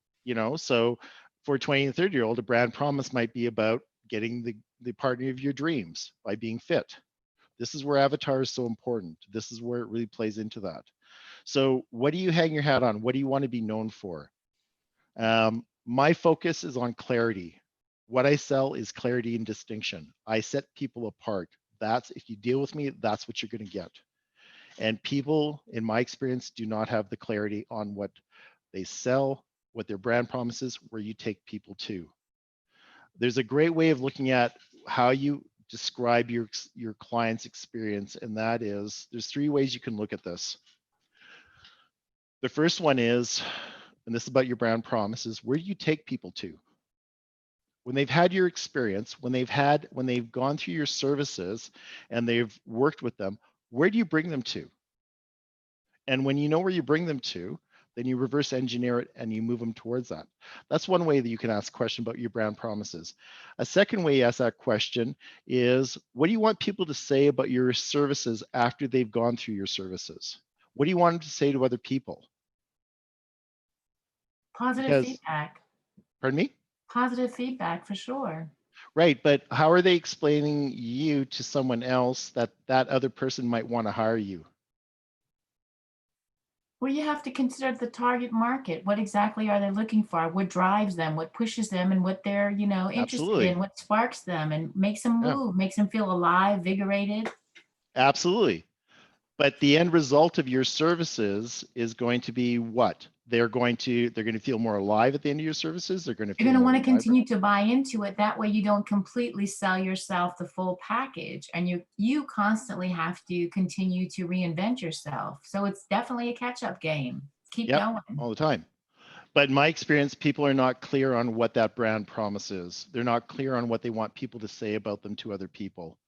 so for a 20 and 30-year-old, a brand promise might be about getting the partner of your dreams by being fit. This is where avatar is so important. This is where it really plays into that. So what do you hang your hat on? What do you want to be known for? My focus is on clarity. What I sell is clarity and distinction. I set people apart. If you deal with me, that's what you're going to get. And people, in my experience, do not have the clarity on what they sell, what their brand promises, where you take people to. There's a great way of looking at how you describe your client's experience, and that is, there's 3 ways you can look at this. The first one is, and this is about your brand promises, where do you take people to? When they've had your experience, when they've gone through your services and they've worked with them, where do you bring them to? And when you know where you bring them to, then you reverse engineer it and you move them towards that. That's one way that you can ask a question about your brand promises. A second way you ask that question is, what do you want people to say about your services after they've gone through your services? What do you want them to say to other people? Positive feedback. Pardon me? Positive feedback for sure. Right, but how are they explaining you to someone else that other person might want to hire you? Well, you have to consider the target market. What exactly are they looking for? What drives them? What pushes them? And what they're, interested Absolutely. in? What sparks them and makes them move, makes them feel alive, vigorated? Absolutely. But the end result of your services is going to be what? They're going to feel more alive at the end of your services. They're going to You're going to want to vibrant. continue to buy into it. That way you don't completely sell yourself the full package, and you constantly have to continue to reinvent yourself. So it's definitely a catch-up game. Keep going. All the time. But in my experience, people are not clear on what that brand promise is. They're not clear on what they want people to say about them to other people.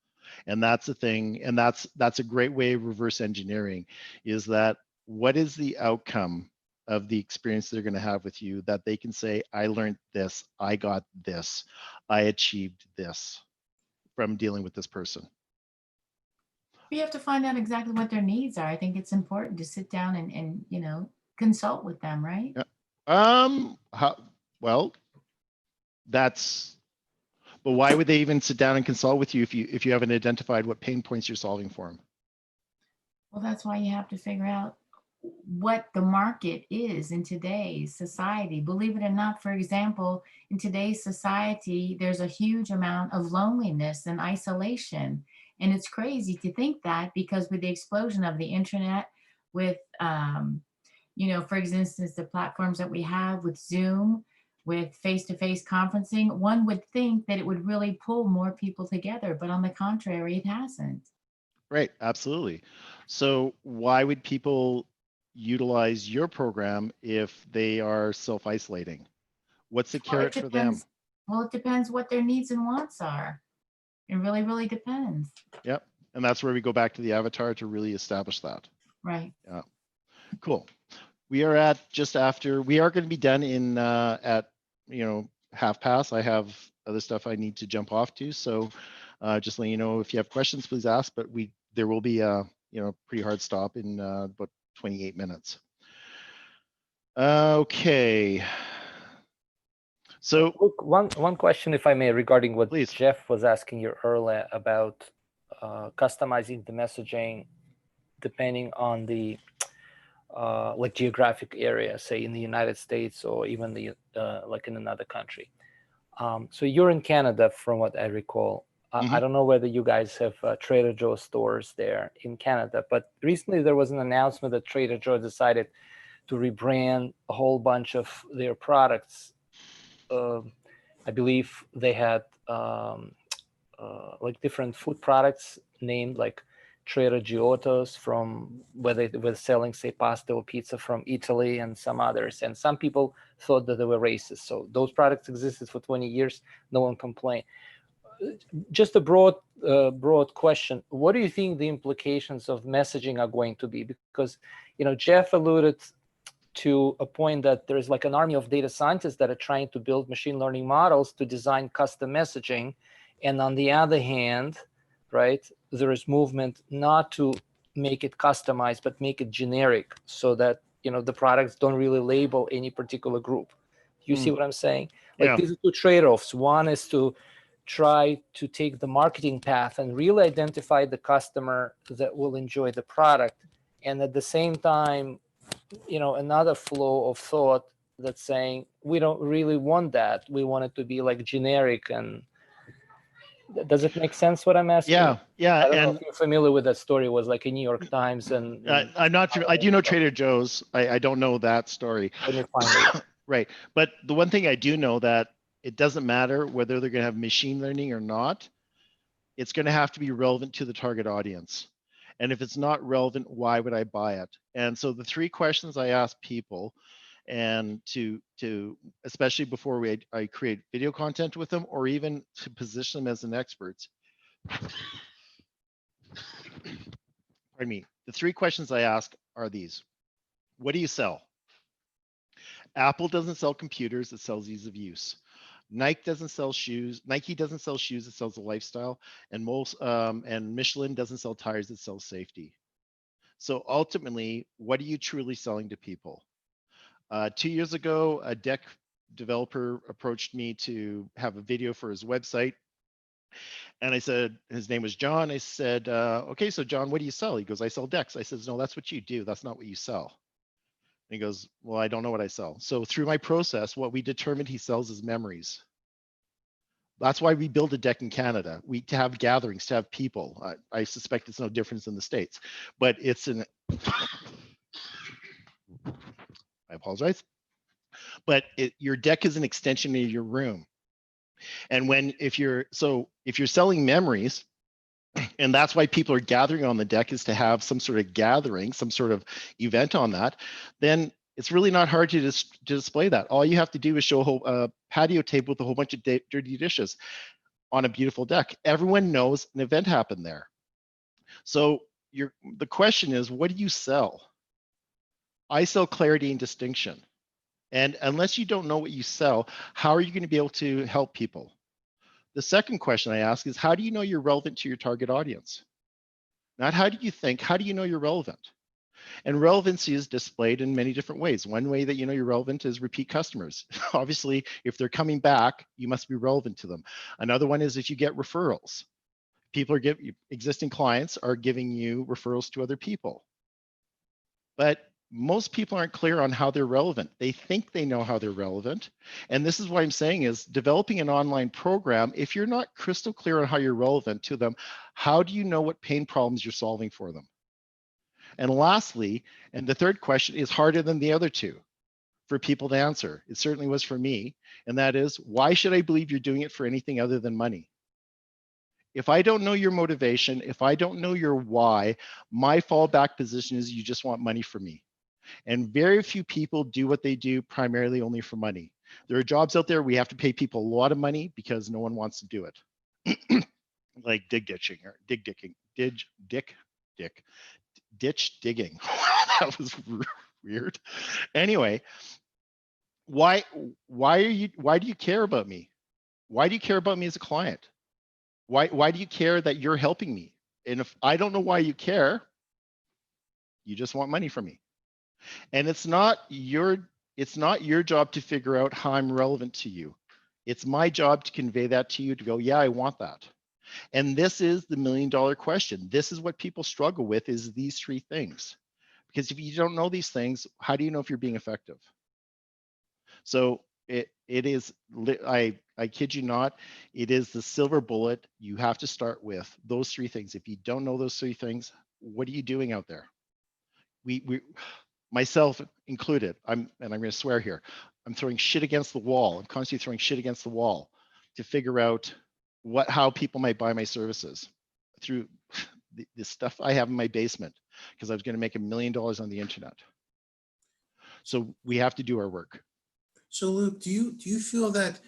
And that's the thing. And that's a great way of reverse engineering, is that what is the outcome of the experience they're going to have with you, that they can say, I learned this, I got this, I achieved this from dealing with this person. You have to find out exactly what their needs are. I think it's important to sit down and consult with them, right? But why would they even sit down and consult with you if you haven't identified what pain points you're solving for them? Well, that's why you have to figure out what the market is in today's society. Believe it or not, for example, in today's society, there's a huge amount of loneliness and isolation. And it's crazy to think that, because with the explosion of the internet, with, for instance, the platforms that we have with Zoom, with face-to-face conferencing, one would think that it would really pull more people together, but on the contrary, it hasn't. Right, absolutely. So why would people utilize your program if they are self-isolating? What's the carrot for them? Well, it depends what their needs and wants are. It really, really depends. Yep. And that's where we go back to the avatar to really establish that. Right. Yeah. Cool. We are at we are going to be done in at 1:30. I have other stuff I need to jump off to. So just letting you know, if you have questions, please ask, but we there will be a pretty hard stop in about 28 minutes. Okay. So Look, one question, if I may, regarding what please. Jeff was asking you earlier about customizing the messaging depending on the like geographic area, say in the United States or even the like in another country. So you're in Canada, from what I recall. I don't know whether you guys have Trader Joe's stores there in Canada, but recently there was an announcement that Trader Joe decided to rebrand a whole bunch of their products. I believe they had like different food products named like Trader Giotto's, from where they were selling, say, pasta or pizza from Italy, and some others. And some people thought that they were racist. So those products existed for 20 years. No one complained. Just a broad question. What do you think the implications of messaging are going to be? Because, Jeff alluded to a point that there's like an army of data scientists that are trying to build machine learning models to design custom messaging. And on the other hand, right, there is movement not to make it customized, but make it generic, so that, the products don't really label any particular group. You see what I'm saying? Like, these are two trade-offs. One is to try to take the marketing path and really identify the customer that will enjoy the product. And at the same time, another flow of thought that's saying, we don't really want that. We want it to be like generic. And does it make sense what I'm asking? Yeah. I don't know if you're familiar with that story. It was like a New York Times. And I'm not sure. I do know Trader Joe's. I don't know that story. Let me find it. Right. But the one thing I do know, that it doesn't matter whether they're going to have machine learning or not. It's going to have to be relevant to the target audience. And if it's not relevant, why would I buy it? And so the three questions I ask people, and to especially before I create video content with them, or even to position them as an expert. Pardon me. The three questions I ask are these. What do you sell? Apple doesn't sell computers, it sells ease of use. Nike doesn't sell shoes, it sells a lifestyle. And Michelin doesn't sell tires, it sells safety. So ultimately, what are you truly selling to people? 2 years ago, a deck developer approached me to have a video for his website. And I said, his name was John. I said, okay, so John, what do you sell? He goes, I sell decks. I said, no, that's what you do. That's not what you sell. And he goes, well, I don't know what I sell. So through my process, what we determined he sells is memories. That's why we build a deck in Canada. To have gatherings, to have people. I suspect it's no difference in the States, but it's I apologize. But your deck is an extension of your room. And if you're selling memories, and that's why people are gathering on the deck, is to have some sort of gathering, some sort of event on that, then it's really not hard to display that. All you have to do is show a patio table with a whole bunch of dirty dishes on a beautiful deck. Everyone knows an event happened there. So the question is, what do you sell? I sell clarity and distinction. And unless you don't know what you sell, how are you going to be able to help people? The second question I ask is, how do you know you're relevant to your target audience? Not how do you think, how do you know you're relevant? And relevancy is displayed in many different ways. One way that you know you're relevant is repeat customers. Obviously, if they're coming back, you must be relevant to them. Another one is if you get referrals. Existing clients are giving you referrals to other people. But most people aren't clear on how they're relevant. They think they know how they're relevant. And this is what I'm saying is, developing an online program, if you're not crystal clear on how you're relevant to them, how do you know what pain problems you're solving for them? And lastly, and the third question is harder than the other two for people to answer. It certainly was for me. And that is, why should I believe you're doing it for anything other than money? If I don't know your motivation, if I don't know your why, my fallback position is you just want money from me. And very few people do what they do primarily only for money. There are jobs out there we have to pay people a lot of money because no one wants to do it. Like ditch digging. That was weird. Anyway, why do you care about me? Why do you care about me as a client? Why do you care that you're helping me? And if I don't know why you care, you just want money from me. And it's not your job to figure out how I'm relevant to you. It's my job to convey that to you, to go, yeah, I want that. And this is the $1 million question. This is what people struggle with, is these three things. Because if you don't know these things, how do you know if you're being effective? So it is, I kid you not, it is the silver bullet. You have to start with those three things. If you don't know those three things, what are you doing out there? We myself included, I'm going to swear here, I'm throwing shit against the wall. I'm constantly throwing shit against the wall to figure out how people might buy my services through the stuff I have in my basement, because I was going to make $1 million on the internet. So we have to do our work. So Luke, do you feel that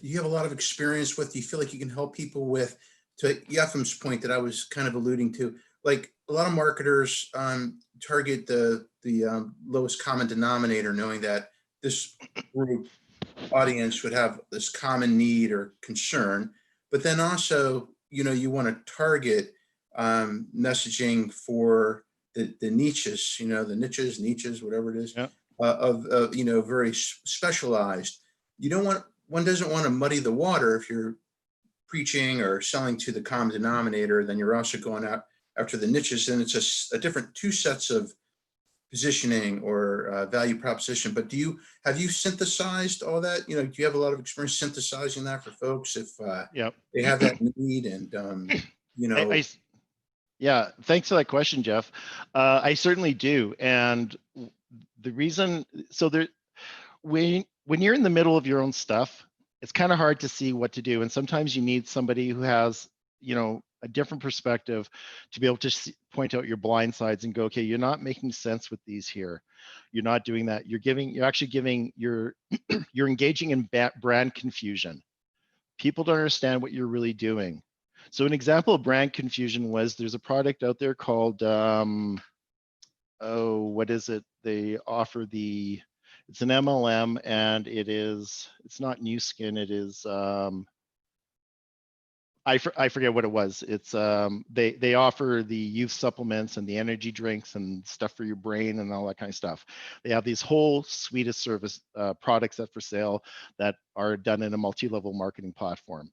you have a lot of experience with, do you feel like you can help people with, to Yefim's point that I was kind of alluding to, like a lot of marketers target the lowest common denominator, knowing that this group audience would have this common need or concern, but then also, you want to target messaging for the niches, the niches, whatever it is, Yeah. of very specialized. One doesn't want to muddy the water. If you're preaching or selling to the common denominator, then you're also going out after the niches, and it's a different two sets of positioning or value proposition. But have you synthesized all that? Do you have a lot of experience synthesizing that for folks if they have that need? And yeah, thanks for that question, Jeff. I certainly do. And the reason, so when you're in the middle of your own stuff, it's kind of hard to see what to do. And sometimes you need somebody who has, a different perspective to be able to point out your blind sides and go, okay, you're not making sense with these here. You're not doing that. You're actually giving you're engaging in brand confusion. People don't understand what you're really doing. So an example of brand confusion was, there's a product out there called, what is it? They offer it's an MLM, and it's not New Skin. It is, I forget what it was. It's they offer the youth supplements and the energy drinks and stuff for your brain and all that kind of stuff. They have these whole suite of service products that for sale that are done in a multi-level marketing platform.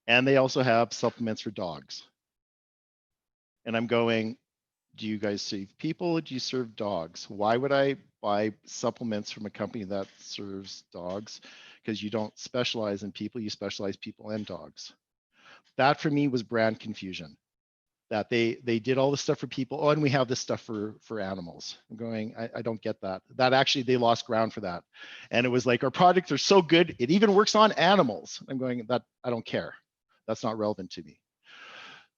And they also have supplements for dogs. And I'm going, do you guys serve people or do you serve dogs? Why would I buy supplements from a company that serves dogs? Because you don't specialize in people, you specialize people and dogs. That for me was brand confusion. That they did all this stuff for people. Oh, and we have this stuff for animals. I'm going, I don't get that. That actually, they lost ground for that. And it was like, our products are so good, it even works on animals. I'm going, that I don't care. That's not relevant to me.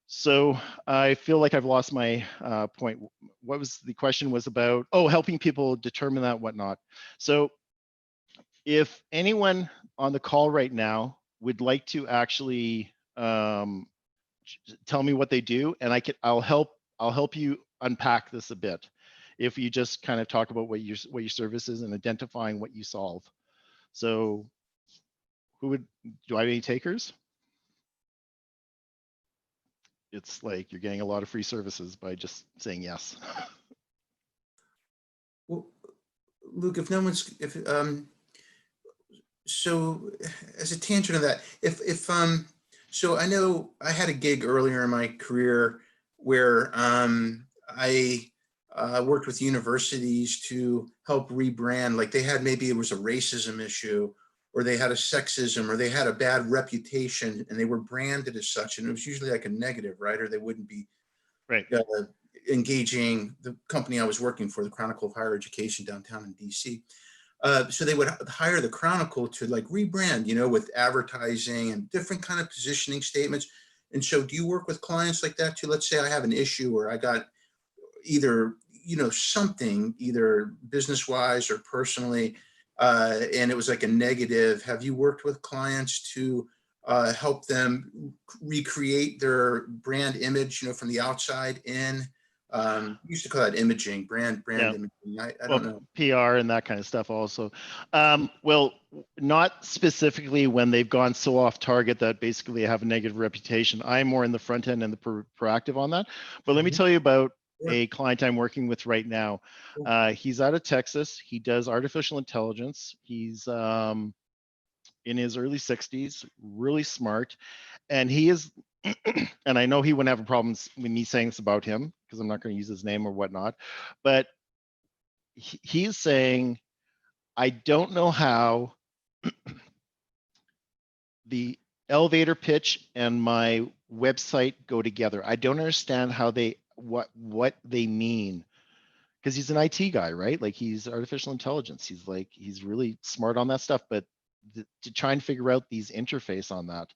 So I feel like I've lost my point. What was the question was about? Oh, helping people determine that, whatnot. So if anyone on the call right now would like to actually tell me what they do, and I'll help you unpack this a bit. If you just kind of talk about what your service is and identifying what you solve. So do I have any takers? It's like you're getting a lot of free services by just saying yes. well, Luke, so as a tangent of that, so I know I had a gig earlier in my career where I worked with universities to help rebrand. Like they had, maybe it was a racism issue, or they had a sexism, or they had a bad reputation, and they were branded as such. And it was usually like a negative, right? Or they wouldn't be right. Engaging the company I was working for, the Chronicle of Higher Education downtown in DC. So they would hire the Chronicle to like rebrand, with advertising and different kind of positioning statements. And so do you work with clients like that too? Let's say I have an issue, or I got either, something, either business wise or personally, and it was like a negative. Have you worked with clients to help them recreate their brand image, from the outside in, Used to call that imaging, brand Yeah. imaging. I Well, don't know. PR and that kind of stuff also. Well, not specifically when they've gone so off target that basically have a negative reputation. I'm more in the front end and the proactive on that. But let me tell you about a client I'm working with right now. He's out of Texas. He does artificial intelligence. He's in his early 60s, really smart. And he is, and I know he wouldn't have a problem with me saying this about him because I'm not going to use his name or whatnot, but he's saying, I don't know how the elevator pitch and my website go together. I don't understand how what they mean. Because he's an IT guy, right? Like he's artificial intelligence. He's really smart on that stuff, but to try and figure out these interface on that.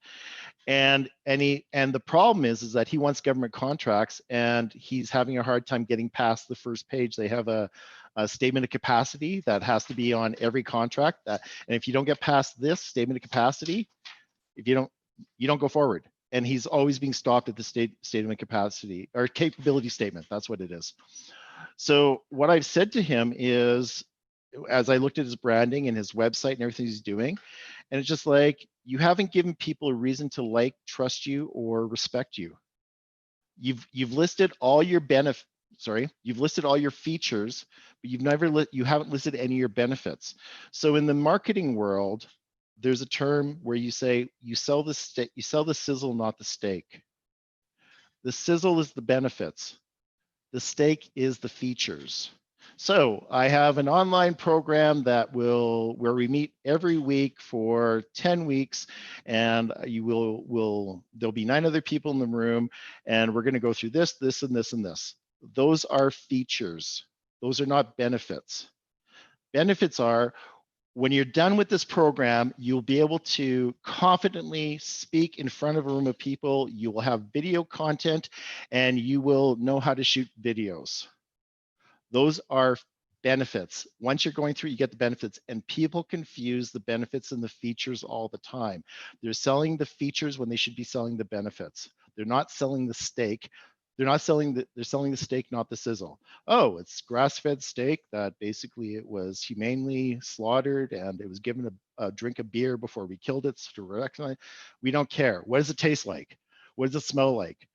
And the problem is that he wants government contracts and he's having a hard time getting past the first page. They have a statement of capacity that has to be on every contract, and if you don't get past this statement of capacity, if you don't go forward. And he's always being stopped at the statement of capacity or capability statement. That's what it is. So what I've said to him is, as I looked at his branding and his website and everything he's doing, and it's just like, you haven't given people a reason to like, trust you, or respect you. You've listed all your you've listed all your features, but you haven't listed any of your benefits. So in the marketing world, there's a term where you say you sell the sizzle, not the steak. The sizzle is the benefits. The steak is the features. So I have an online program where we meet every week for 10 weeks, and there'll be 9 other people in the room, and we're going to go through this, this, and this, and this. Those are features. Those are not benefits. Benefits are, when you're done with this program, you'll be able to confidently speak in front of a room of people. You will have video content, and you will know how to shoot videos. Those are benefits. Once you're going through, you get the benefits, and people confuse the benefits and the features all the time. They're selling the features when they should be selling the benefits. They're not selling the steak. They're selling the steak, not the sizzle. Oh, it's grass-fed steak that basically it was humanely slaughtered and it was given a drink of beer before we killed it. We don't care. What does it taste like? What does it smell like?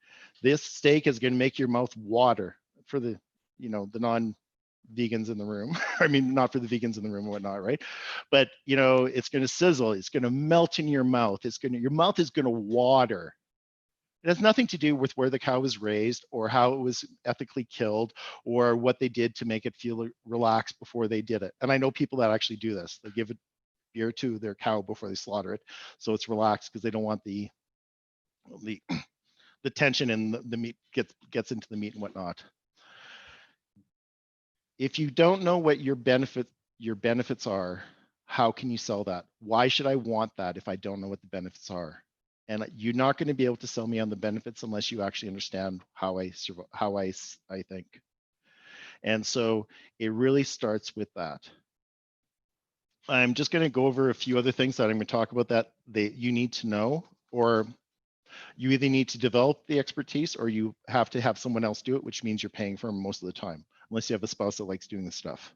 This steak is going to make your mouth water for the non-vegans in the room. I mean, not for the vegans in the room and whatnot, right? But it's going to sizzle. It's going to melt in your mouth. Your mouth is going to water. It has nothing to do with where the cow was raised or how it was ethically killed or what they did to make it feel relaxed before they did it. And I know people that actually do this. They give it beer to their cow before they slaughter it, so it's relaxed because they don't want the tension and the meat gets into the meat and whatnot. If you don't know what your benefits are, how can you sell that? Why should I want that if I don't know what the benefits are? And you're not going to be able to sell me on the benefits unless you actually understand how I think. And so it really starts with that. I'm just going to go over a few other things that I'm going to talk about that you need to know, or you either need to develop the expertise or you have to have someone else do it, which means you're paying for them most of the time, unless you have a spouse that likes doing this stuff.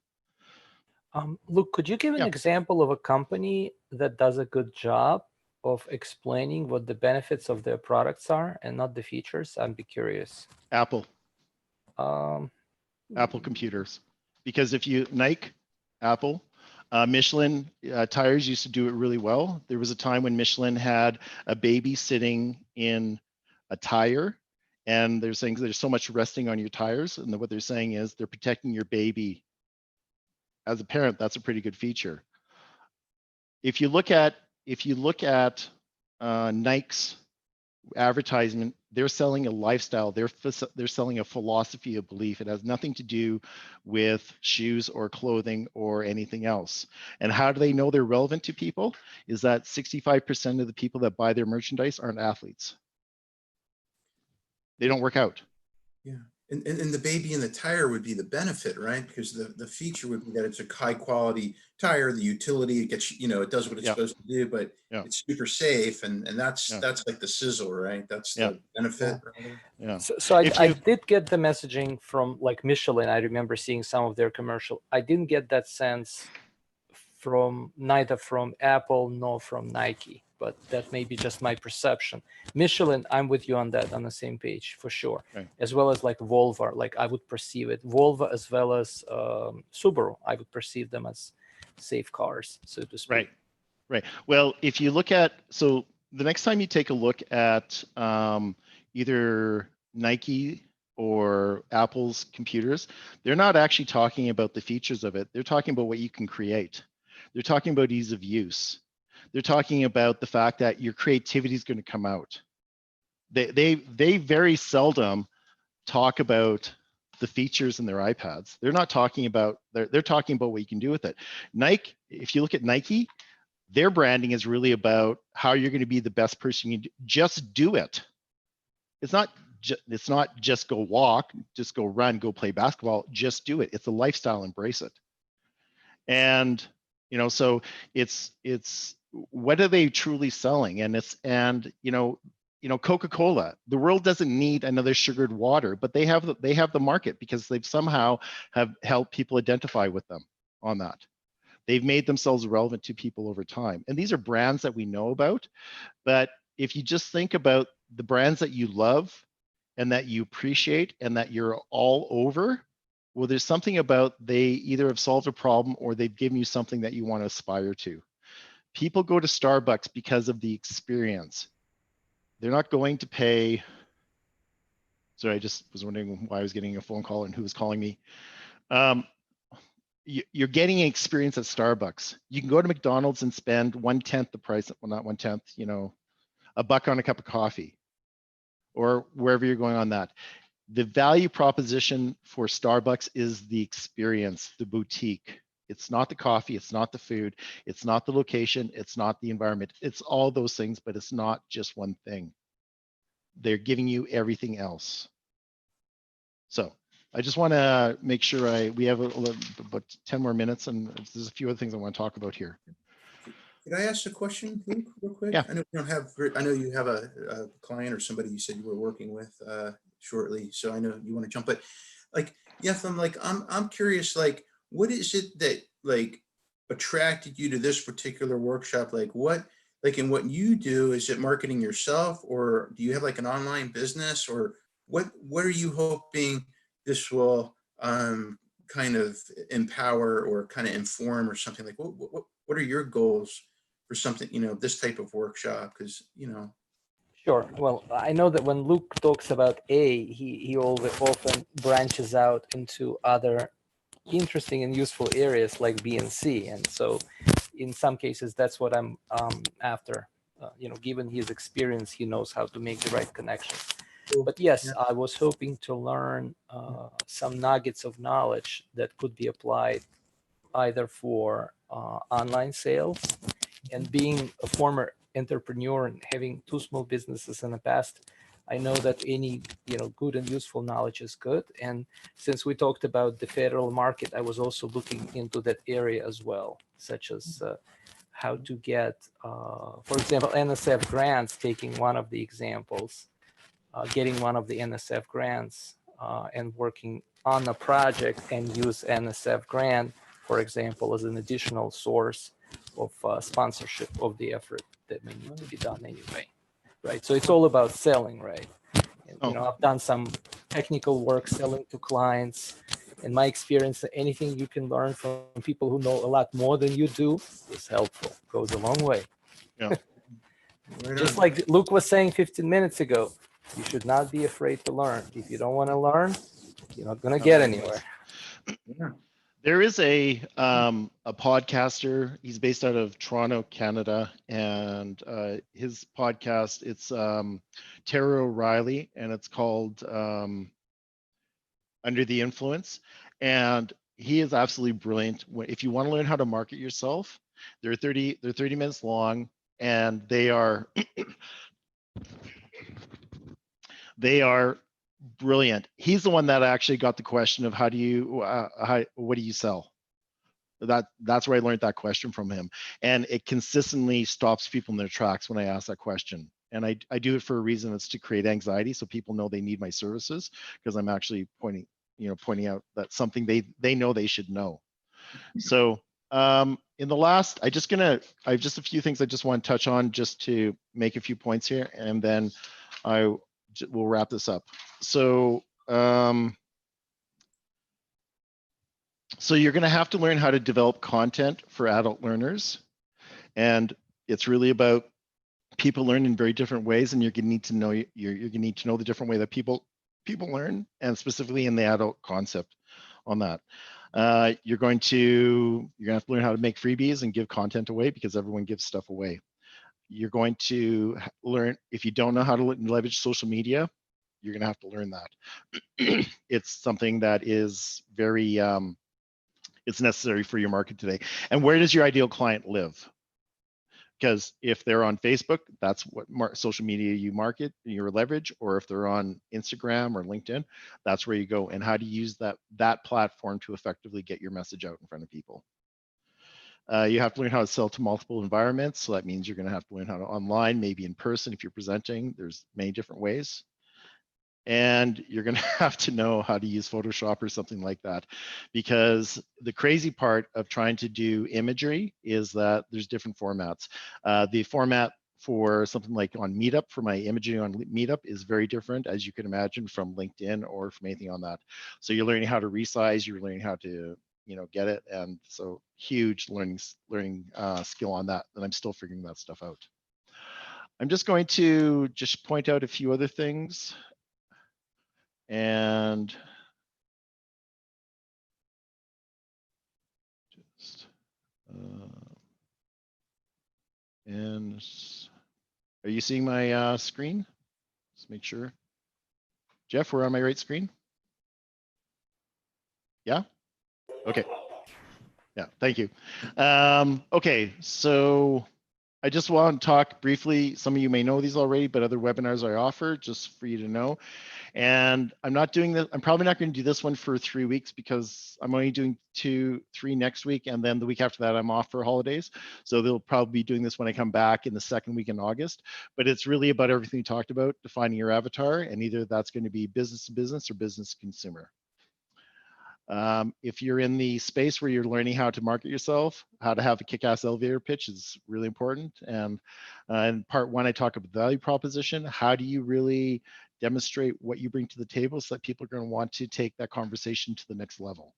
Luke, could you give an example of a company that does a good job of explaining what the benefits of their products are and not the features? I'd be curious. Apple. Um, Apple computers. Because if you, Nike, Apple, Michelin tires used to do it really well. There was a time when Michelin had a baby sitting in a tire, and they're saying there's so much resting on your tires, and what they're saying is they're protecting your baby. As a parent, that's a pretty good feature. If you look at Nike's advertisement, they're selling a lifestyle. They're selling a philosophy of belief. It has nothing to do with shoes or clothing or anything else. And how do they know they're relevant to people? Is that 65% of the people that buy their merchandise aren't athletes. They don't work out. Yeah. And the baby in the tire would be the benefit, right? Because the feature would be that it's a high quality tire, the utility, it gets, it does what it's Yeah, supposed to do, but yeah, it's super safe. And yeah, that's like the sizzle, right? That's yeah, the benefit. Rather. yeah. So If I you, did get the messaging from like Michelin. I remember seeing some of their commercial. I didn't get that sense from neither from Apple nor from Nike, but that may be just my perception. Michelin, I'm with you on that, on the same page for sure. Right. As well as like Volvo, like I would perceive it. Volvo as well as Subaru, I would perceive them as safe cars, so to speak. right, right. Well, if you look at, so the next time you take a look at either Nike or Apple's computers, they're not actually talking about the features of it. They're talking about what you can create. They're talking about ease of use. They're talking about the fact that your creativity is going to come out. They very seldom talk about the features in their iPads. They're not talking about, they're talking about what you can do with it. Nike, if you look at Nike, their branding is really about how you're going to be the best person. You just do it. It's not just go walk, just go run, go play basketball. Just do it. It's a lifestyle. Embrace it. And so it's what are they truly selling? And Coca-Cola. The world doesn't need another sugared water, but they have the market because they've somehow have helped people identify with them on that. They've made themselves relevant to people over time. And these are brands that we know about. But if you just think about the brands that you love and that you appreciate and that you're all over, well, there's something about they either have solved a problem or they've given you something that you want to aspire to. People go to Starbucks because of the experience. They're not going to pay. Sorry, I just was wondering why I was getting a phone call and who was calling me. You're getting an experience at Starbucks. You can go to McDonald's and spend 1/10 the price, well, not 1/10, $1 on a cup of coffee or wherever you're going on that. The value proposition for Starbucks is the experience, the boutique. It's not the coffee, it's not the food, it's not the location, it's not the environment. It's all those things, but it's not just one thing. They're giving you everything else. So I just want to make sure we have about 10 more minutes, and there's a few other things I want to talk about here. Could I ask a question, Luke, real quick? Yeah. I know you have a client or somebody you said you were working with shortly, so I know you want to jump, but I'm curious, like, what is it that like attracted you to this particular workshop? Like in what you do, is it marketing yourself, or do you have like an online business, or what are you hoping this will kind of empower or kind of inform or something? Like what are your goals for something, this type of workshop? Because, Sure. Well, I know that when Luke talks about A, he always often branches out into other interesting and useful areas like B and C. And so in some cases, that's what I'm after. Given his experience, he knows how to make the right connections. But yes, I was hoping to learn some nuggets of knowledge that could be applied either for online sales, and being a former entrepreneur and having 2 small businesses in the past, I know that any good and useful knowledge is good. And since we talked about the federal market, I was also looking into that area as well, such as how to get, for example, NSF grants, taking one of the examples, getting one of the NSF grants and working on a project and use NSF grant, for example, as an additional source of sponsorship of the effort that may need to be done anyway, right? So it's all about selling, right? And, I've done some technical work selling to clients. In my experience, anything you can learn from people who know a lot more than you do is helpful, goes a long way. Yeah. Just like Luke was saying 15 minutes ago, you should not be afraid to learn. If you don't want to learn, you're not going to get anywhere. Yeah. There is a podcaster. He's based out of Toronto, Canada, and his podcast, it's Tara O'Reilly, and it's called Under the Influence. And he is absolutely brilliant. If you want to learn how to market yourself, they're 30 minutes long, and they are Brilliant. He's the one that actually got the question of what do you sell? That's where I learned that question from him. And it consistently stops people in their tracks when I ask that question. And I do it for a reason. It's to create anxiety so people know they need my services, because I'm actually pointing out that something they know they should know. So in the last, I have just a few things I just want to touch on just to make a few points here, and then we'll wrap this up. So so you're going to have to learn how to develop content for adult learners, and it's really about people learn in very different ways, and you're going to need to know the different way that people learn, and specifically in the adult concept on that. You're going to have to learn how to make freebies and give content away, because everyone gives stuff away. You're going to learn, if you don't know how to leverage social media, you're going to have to learn that. It's something that is very it's necessary for your market today. And where does your ideal client live? Because if they're on Facebook, that's what social media you market, your leverage, or if they're on Instagram or LinkedIn, that's where you go. And how do you use that platform to effectively get your message out in front of people? You have to learn how to sell to multiple environments. So that means you're going to have to learn how to online, maybe in person if you're presenting. There's many different ways. And you're going to have to know how to use Photoshop or something like that, because the crazy part of trying to do imagery is that there's different formats. The format for something like on Meetup, for my imagery on Meetup, is very different, as you can imagine, from LinkedIn or from anything on that. So you're learning how to resize, you're learning how to get it, and so huge learning skill on that, and I'm still figuring that stuff out. I'm just going to point out a few other things. And are you seeing my screen? Let's make sure. Jeff, we're on my right screen? Yeah? Okay. Yeah, thank you. Okay, so I just want to talk briefly. Some of you may know these already, but other webinars I offer, just for you to know. And I'm not doing this. I'm probably not going to do this one for 3 weeks, because I'm only doing 2, 3 next week. And then the week after that, I'm off for holidays. So they'll probably be doing this when I come back in the second week in August. But it's really about everything you talked about, defining your avatar. And either that's going to be business to business or business to consumer. If you're in the space where you're learning how to market yourself, how to have a kick-ass elevator pitch is really important. And in part 1, I talk about the value proposition. How do you really demonstrate what you bring to the table so that people are going to want to take that conversation to the next level?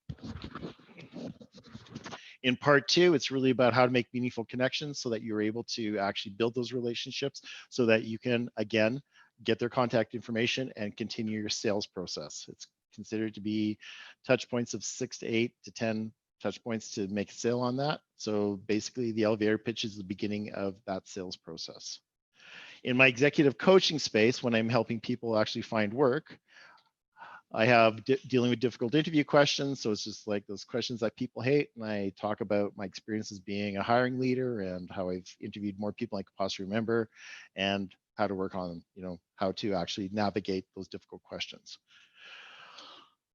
In part 2, it's really about how to make meaningful connections so that you're able to actually build those relationships so that you can, again, get their contact information and continue your sales process. It's considered to be touch points of 6 to 8 to 10 touch points to make a sale on that. So basically the elevator pitch is the beginning of that sales process. In my executive coaching space, when I'm helping people actually find work, I have dealing with difficult interview questions. So it's just like those questions that people hate. And I talk about my experiences being a hiring leader and how I've interviewed more people I could possibly remember, and how to work on, how to actually navigate those difficult questions.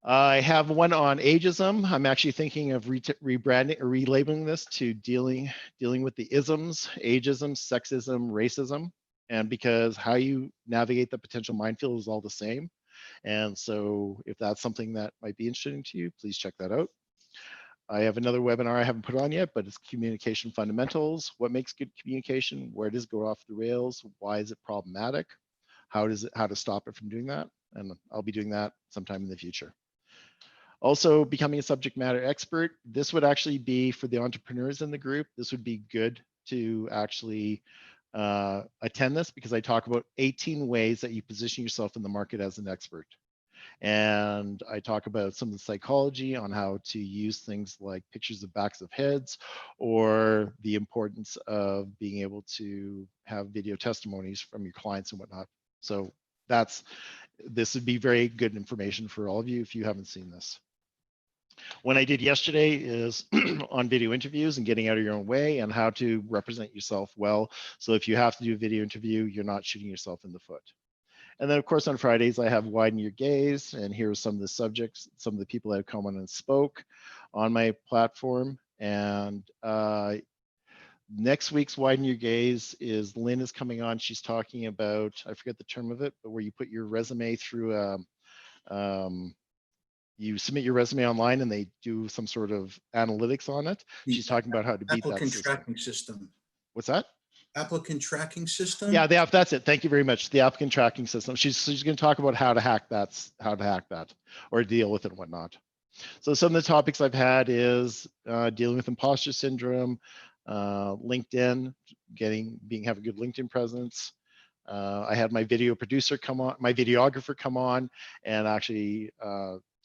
I have one on ageism. I'm actually thinking of rebranding or relabeling this to dealing with the isms, ageism, sexism, racism, and because how you navigate the potential minefield is all the same. And so if that's something that might be interesting to you, please check that out. I have another webinar I haven't put on yet, but it's communication fundamentals. What makes good communication? Where does it go off the rails? Why is it problematic? How to stop it from doing that? And I'll be doing that sometime in the future. Also, becoming a subject matter expert. This would actually be for the entrepreneurs in the group. This would be good to actually attend this, because I talk about 18 ways that you position yourself in the market as an expert. And I talk about some of the psychology on how to use things like pictures of backs of heads, or the importance of being able to have video testimonies from your clients and whatnot. So this would be very good information for all of you if you haven't seen this. What I did yesterday is on video interviews and getting out of your own way and how to represent yourself well. So if you have to do a video interview, you're not shooting yourself in the foot. And then of course on Fridays I have Widen Your Gaze, and here are some of the subjects, some of the people that have come on and spoke on my platform. And next week's Widen Your Gaze is Lynn is coming on. She's talking about, I forget the term of it, but where you put your resume through you submit your resume online and they do some sort of analytics on it. She's talking about how to beat that Applicant system. tracking system. What's that? Applicant tracking system? Yeah, that's it. Thank you very much. The applicant tracking system. She's going to talk about how to hack that, or deal with it and whatnot. So some of the topics I've had is dealing with imposter syndrome, LinkedIn, have a good LinkedIn presence. I had my video producer come on, my videographer come on, and actually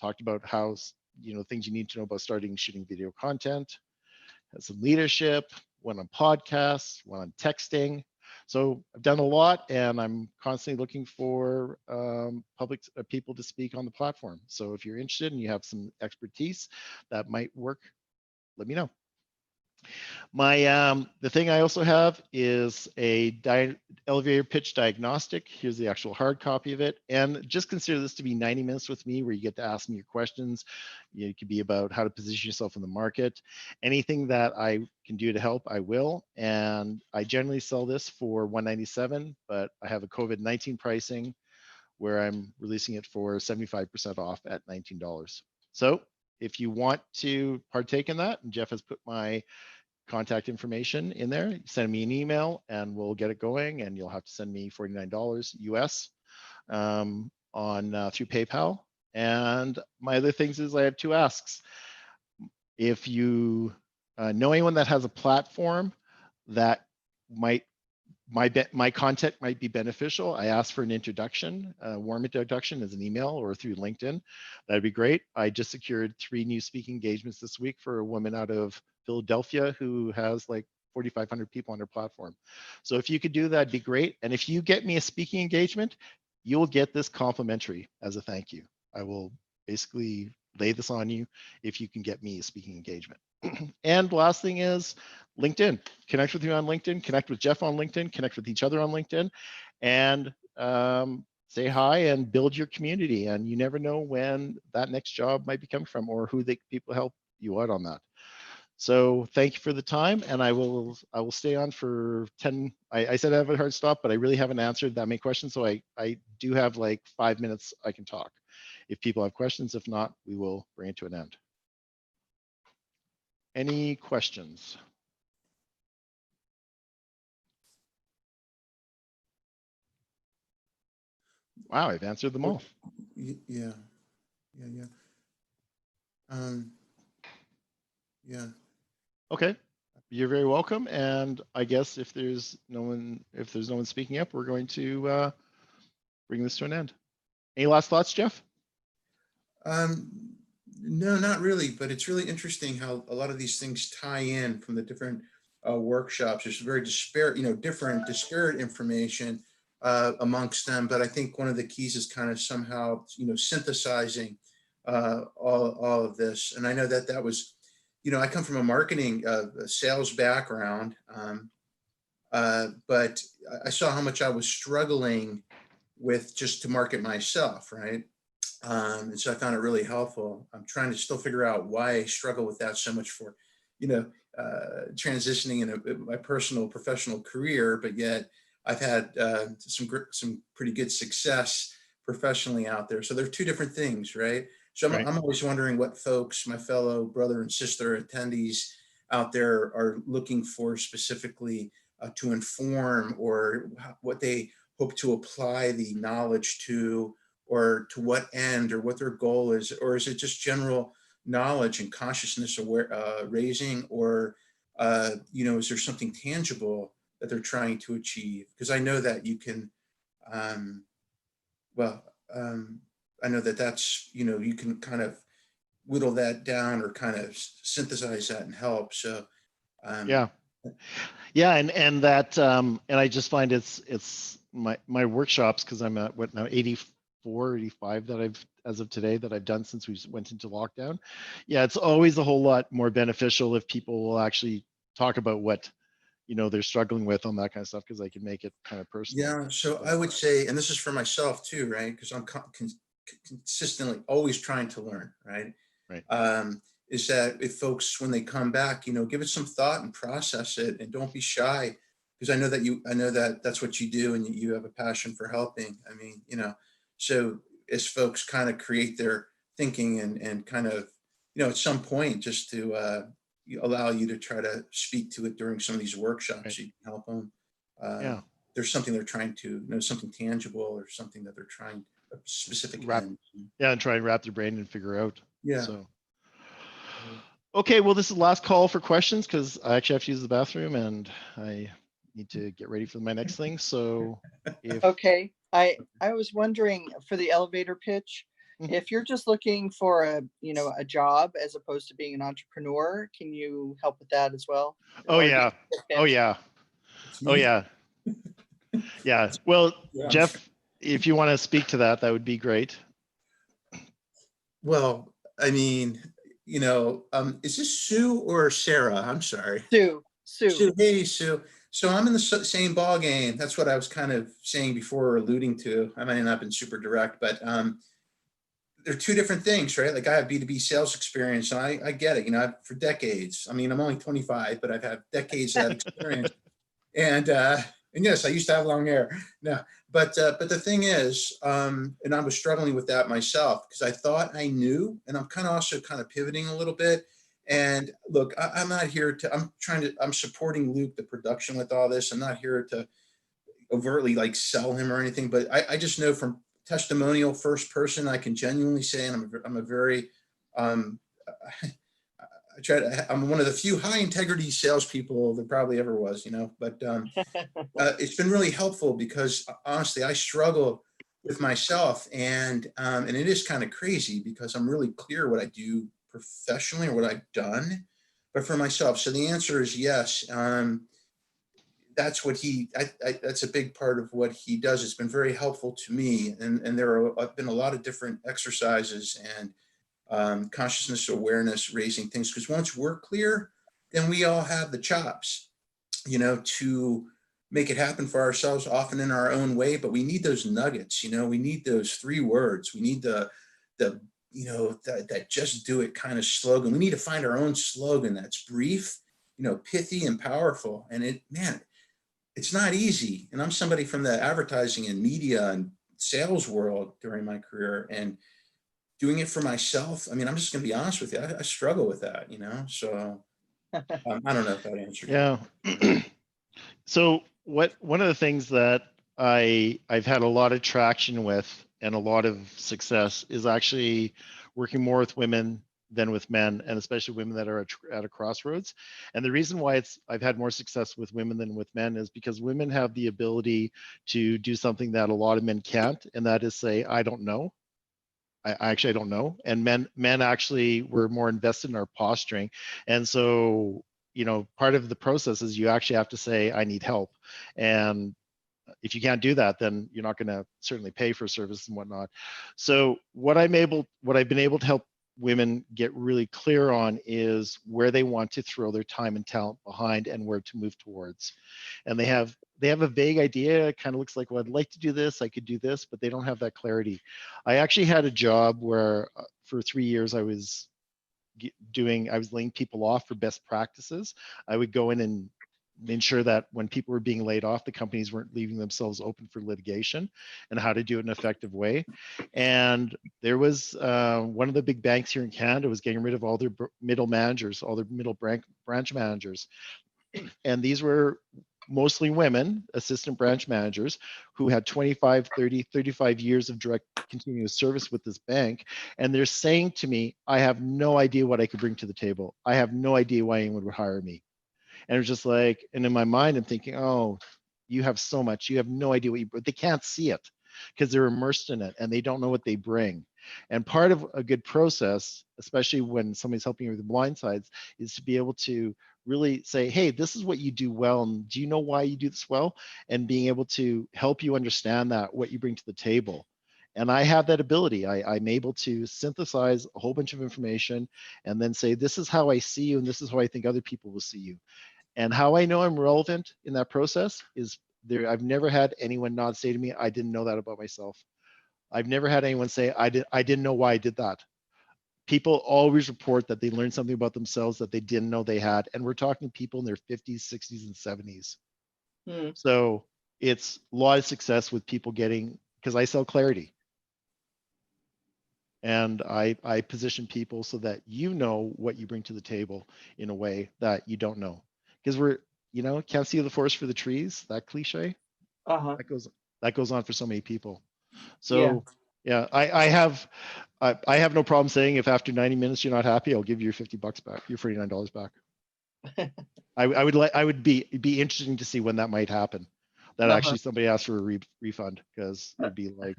talked about how, things you need to know about shooting video content. Some leadership, went on podcasts, went on texting. So I've done a lot, and I'm constantly looking for people to speak on the platform. So if you're interested and you have some expertise that might work, let me know. The thing I also have is a elevator pitch diagnostic. Here's the actual hard copy of it. And just consider this to be 90 minutes with me, where you get to ask me your questions. It could be about how to position yourself in the market. Anything that I can do to help, I will. And I generally sell this for $197, but I have a COVID-19 pricing where I'm releasing it for 75% off at $19. So if you want to partake in that, and Jeff has put my contact information in there, send me an email and we'll get it going, and you'll have to send me $49 US through PayPal. And my other things is I have 2 asks. If you know anyone that has a platform that my content might be beneficial, I ask for an introduction, a warm introduction as an email or through LinkedIn. That'd be great. I just secured 3 new speaking engagements this week for a woman out of Philadelphia who has like 4,500 people on her platform. So if you could do that, it'd be great. And if you get me a speaking engagement, you'll get this complimentary as a thank you. I will basically lay this on you if you can get me a speaking engagement. And last thing is LinkedIn. Connect with you on LinkedIn, connect with Jeff on LinkedIn, connect with each other on LinkedIn, and say hi and build your community. And you never know when that next job might be coming from, or who people help you out on that. So thank you for the time, and I will stay on for 10. I said I have a hard stop, but I really haven't answered that many questions. So I do have like 5 minutes I can talk if people have questions. If not, we will bring it to an end. Any questions? Wow, I've answered them all. Yeah. Yeah. Okay, you're very welcome. And I guess if there's no one speaking up, we're going to bring this to an end. Any last thoughts, Jeff? No, not really, but it's really interesting how a lot of these things tie in from the different workshops. There's very disparate, different disparate information amongst them. But I think one of the keys is kind of somehow, synthesizing all of this. And I know that was, I come from a marketing, sales background, but I saw how much I was struggling with just to market myself, right? And so I found it really helpful. I'm trying to still figure out why I struggle with that so much for, transitioning in my personal professional career, but yet I've had some pretty good success professionally out there. So they're 2 different things, right? So I'm always wondering what folks, my fellow brother and sister attendees out there are looking for specifically to inform, or what they hope to apply the knowledge to, or to what end, or what their goal is, or is it just general knowledge and consciousness raising, or is there something tangible that they're trying to achieve? Because I know that you can, I know that's you can kind of whittle that down or kind of synthesize that and help. So yeah, and that and I just find it's my workshops, because I'm at what now 84, 85 that I've, as of today, that I've done since we went into lockdown. Yeah, it's always a whole lot more beneficial if people will actually talk about what they're struggling with on that kind of stuff, because I can make it kind of personal. Yeah, so I would say, and this is for myself too, right? Because I'm consistently always trying to learn, right? Right. Is that if folks, when they come back, give it some thought and process it, and don't be shy, because I know that that's what you do, and you have a passion for helping. I mean, so as folks kind of create their thinking and kind of, at some point, just to allow you to try to speak to it during some of these workshops, Right. you can help them. Yeah. There's something they're trying to something tangible, or something that they're trying, a specific end. Yeah, and try and wrap their brain and figure out. Yeah. So. Okay, well, this is the last call for questions, because I actually have to use the bathroom and I need to get ready for my next thing. So if Okay, I was wondering for the elevator pitch, Mhm. if you're just looking for a job as opposed to being an entrepreneur, can you help with that as well? oh Or just yeah, the oh pitch? yeah, It's oh me. yeah, yeah. Well, Yeah, I'm sure. Jeff, if you want to speak to that, that would be great. Well, I mean, is this Sue or Sarah? I'm sorry. Sue. Sue, hey, Sue. So I'm in the same ball game. That's what I was kind of saying before, or alluding to. I might not have been super direct, but they're two different things, right? Like, I have B2B sales experience, and I get it, for decades. I mean, I'm only 25, but I've had decades of that experience. And yes, I used to have long hair. No, but the thing is, and I was struggling with that myself, because I thought I knew, and I'm kind of pivoting a little bit. And look, I'm not here to, I'm supporting Luke, the production, with all this. I'm not here to overtly like sell him or anything, but I just know from testimonial first person, I can genuinely say, and I'm a very, I'm one of the few high integrity salespeople there probably ever was, but it's been really helpful, because honestly, I struggle with myself, and it is kind of crazy, because I'm really clear what I do professionally, or what I've done, but for myself. So the answer is yes. That's what that's a big part of what he does. It's been very helpful to me. And there have been a lot of different exercises and consciousness awareness raising things. Because once we're clear, then we all have the chops, to make it happen for ourselves, often in our own way. But we need those nuggets, we need those 3 words. We need the that just do it kind of slogan. We need to find our own slogan that's brief, pithy and powerful. And it's not easy. And I'm somebody from the advertising and media and sales world during my career, and doing it for myself. I mean, I'm just going to be honest with you. I struggle with that, so I don't know if that answered you. Yeah. So one of the things that I've had a lot of traction with and a lot of success is actually working more with women than with men, and especially women that are at a crossroads. And the reason why I've had more success with women than with men is because women have the ability to do something that a lot of men can't, and that is say, I don't know. I actually don't know. And men actually were more invested in our posturing. And so, part of the process is you actually have to say, I need help. And if you can't do that, then you're not going to certainly pay for service and whatnot. So what I've been able to help women get really clear on is where they want to throw their time and talent behind, and where to move towards. And they have a vague idea. It kind of looks like, well, I'd like to do this, I could do this, but they don't have that clarity. I actually had a job where for 3 years I was laying people off for best practices. I would go in and ensure that when people were being laid off, the companies weren't leaving themselves open for litigation, and how to do it in an effective way. And there was one of the big banks here in Canada was getting rid of all their middle managers, all their middle branch managers. And these were mostly women, assistant branch managers, who had 25, 30, 35 years of direct continuous service with this bank. And they're saying to me, I have no idea what I could bring to the table. I have no idea why anyone would hire me. And it was just like, and in my mind, I'm thinking, oh, you have so much, you have no idea but they can't see it because they're immersed in it and they don't know what they bring. And part of a good process, especially when somebody's helping you with the blind sides, is to be able to really say, hey, this is what you do well. And do you know why you do this well? And being able to help you understand that, what you bring to the table. And I have that ability. I'm able to synthesize a whole bunch of information and then say, this is how I see you, and this is how I think other people will see you. And how I know I'm relevant in that process is there. I've never had anyone not say to me, I didn't know that about myself. I've never had anyone say, I didn't know why I did that. People always report that they learned something about themselves that they didn't know they had. And we're talking people in their 50s, 60s, and 70s. Hmm. So it's a lot of success with people getting, because I sell clarity. And I position people so that you know what you bring to the table in a way that you don't know. Because we're, can't see the forest for the trees, that cliche, Uh-huh. that goes on for so many people. Yeah. So yeah, I have no problem saying if after 90 minutes you're not happy, I'll give you your $50 back, your $49 back. I would be interesting to see when that might happen. That Uh-huh. actually somebody asked for a refund, because it'd be like,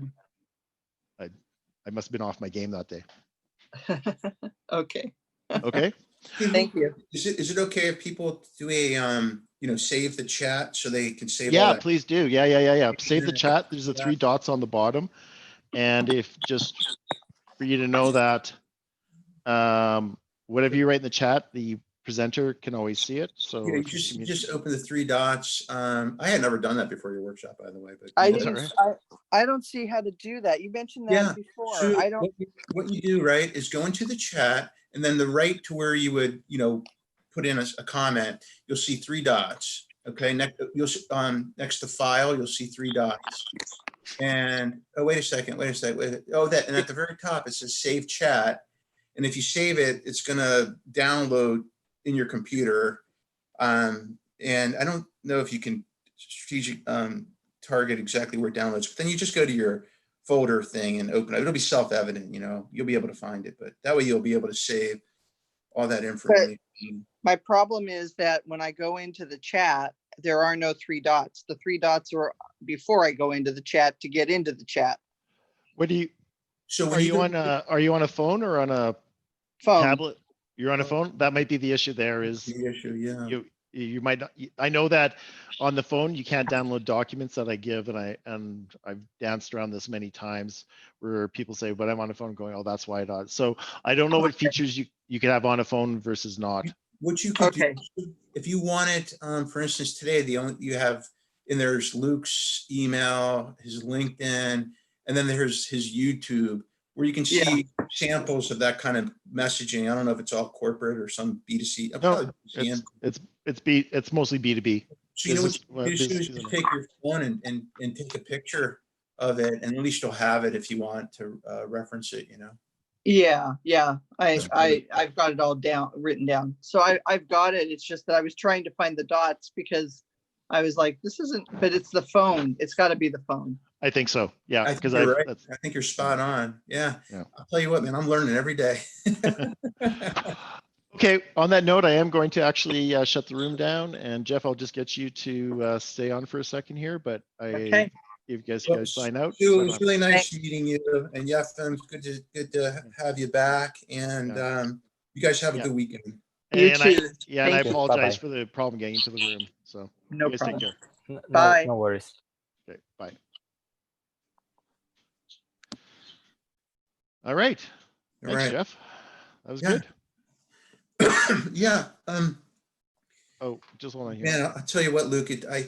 I must have been off my game that day. Okay. Okay. Hey, Thank Luke, you. is it okay if people do a, save the chat so they can save all Yeah, that? please do. Yeah. Save the Yeah. chat. There's the 3 dots on the bottom. And if just for you to know that whatever you write in the chat, the presenter can always see it. So Yeah, you if you just open the 3 dots. I had never done that before your workshop, by the way, but I That's all didn't, right. I don't see how to do that. You mentioned that yeah. before. So I don't, what you do, right, is go into the chat, and then the right to where you would, put in a comment, you'll see 3 dots. Okay, next next to file, you'll see 3 dots. And wait a second. And at the very top it says save chat. And if you save it, it's gonna download in your computer. And I don't know if you can strategic target exactly where it downloads, but then you just go to your folder thing and open it. It'll be self-evident, you'll be able to find it, but that way you'll be able to save all that information. my problem is that when I go into the chat, there are no 3 dots. The 3 dots are before I go into the chat to get into the chat. What do you, So are you on a phone or on a Phone. tablet? You're on a phone? That might be the issue there is the issue, yeah. you might not, I know that on the phone you can't download documents that I give, and I've danced around this many times where people say, but I'm on a phone, going, oh, that's why not. So I don't know what features you can have on a phone versus not. What you could Okay. do, if you want it, for instance, today, you have, and there's Luke's email, his LinkedIn, and then there's his YouTube, where you can Yeah. see samples of that kind of messaging. I don't know if it's all corporate or some B2C. No, probably it's mostly B2B. So you know what you do is business just take your phone and take a picture of it, and at least you'll have it if you want to reference it, Yeah. That's great. I've got it all written down. So I've got it. It's just that I was trying to find the dots because I was like, this isn't, but it's the phone. It's got to be the phone. I think so. Yeah, I because think you're right. I think you're spot on. Yeah. Yeah. I'll tell you what, man, I'm learning every day. Okay, on that note, I am going to actually shut the room down, and Jeff, I'll just get you to stay on for a second here, but Okay. if you guys sign out. Sue, it was really nice meeting you, and Yefim, good to have you back, and you guys have a good weekend. You And too. I Thank you. apologize Bye-bye. for the problem getting into the room. So No you guys problem. take care. Bye. No worries. Okay, bye. All right. All Thanks, right. Jeff. That was Yeah. good. Yeah. Oh, just hold on here. Man, I'll tell you what, Luke, I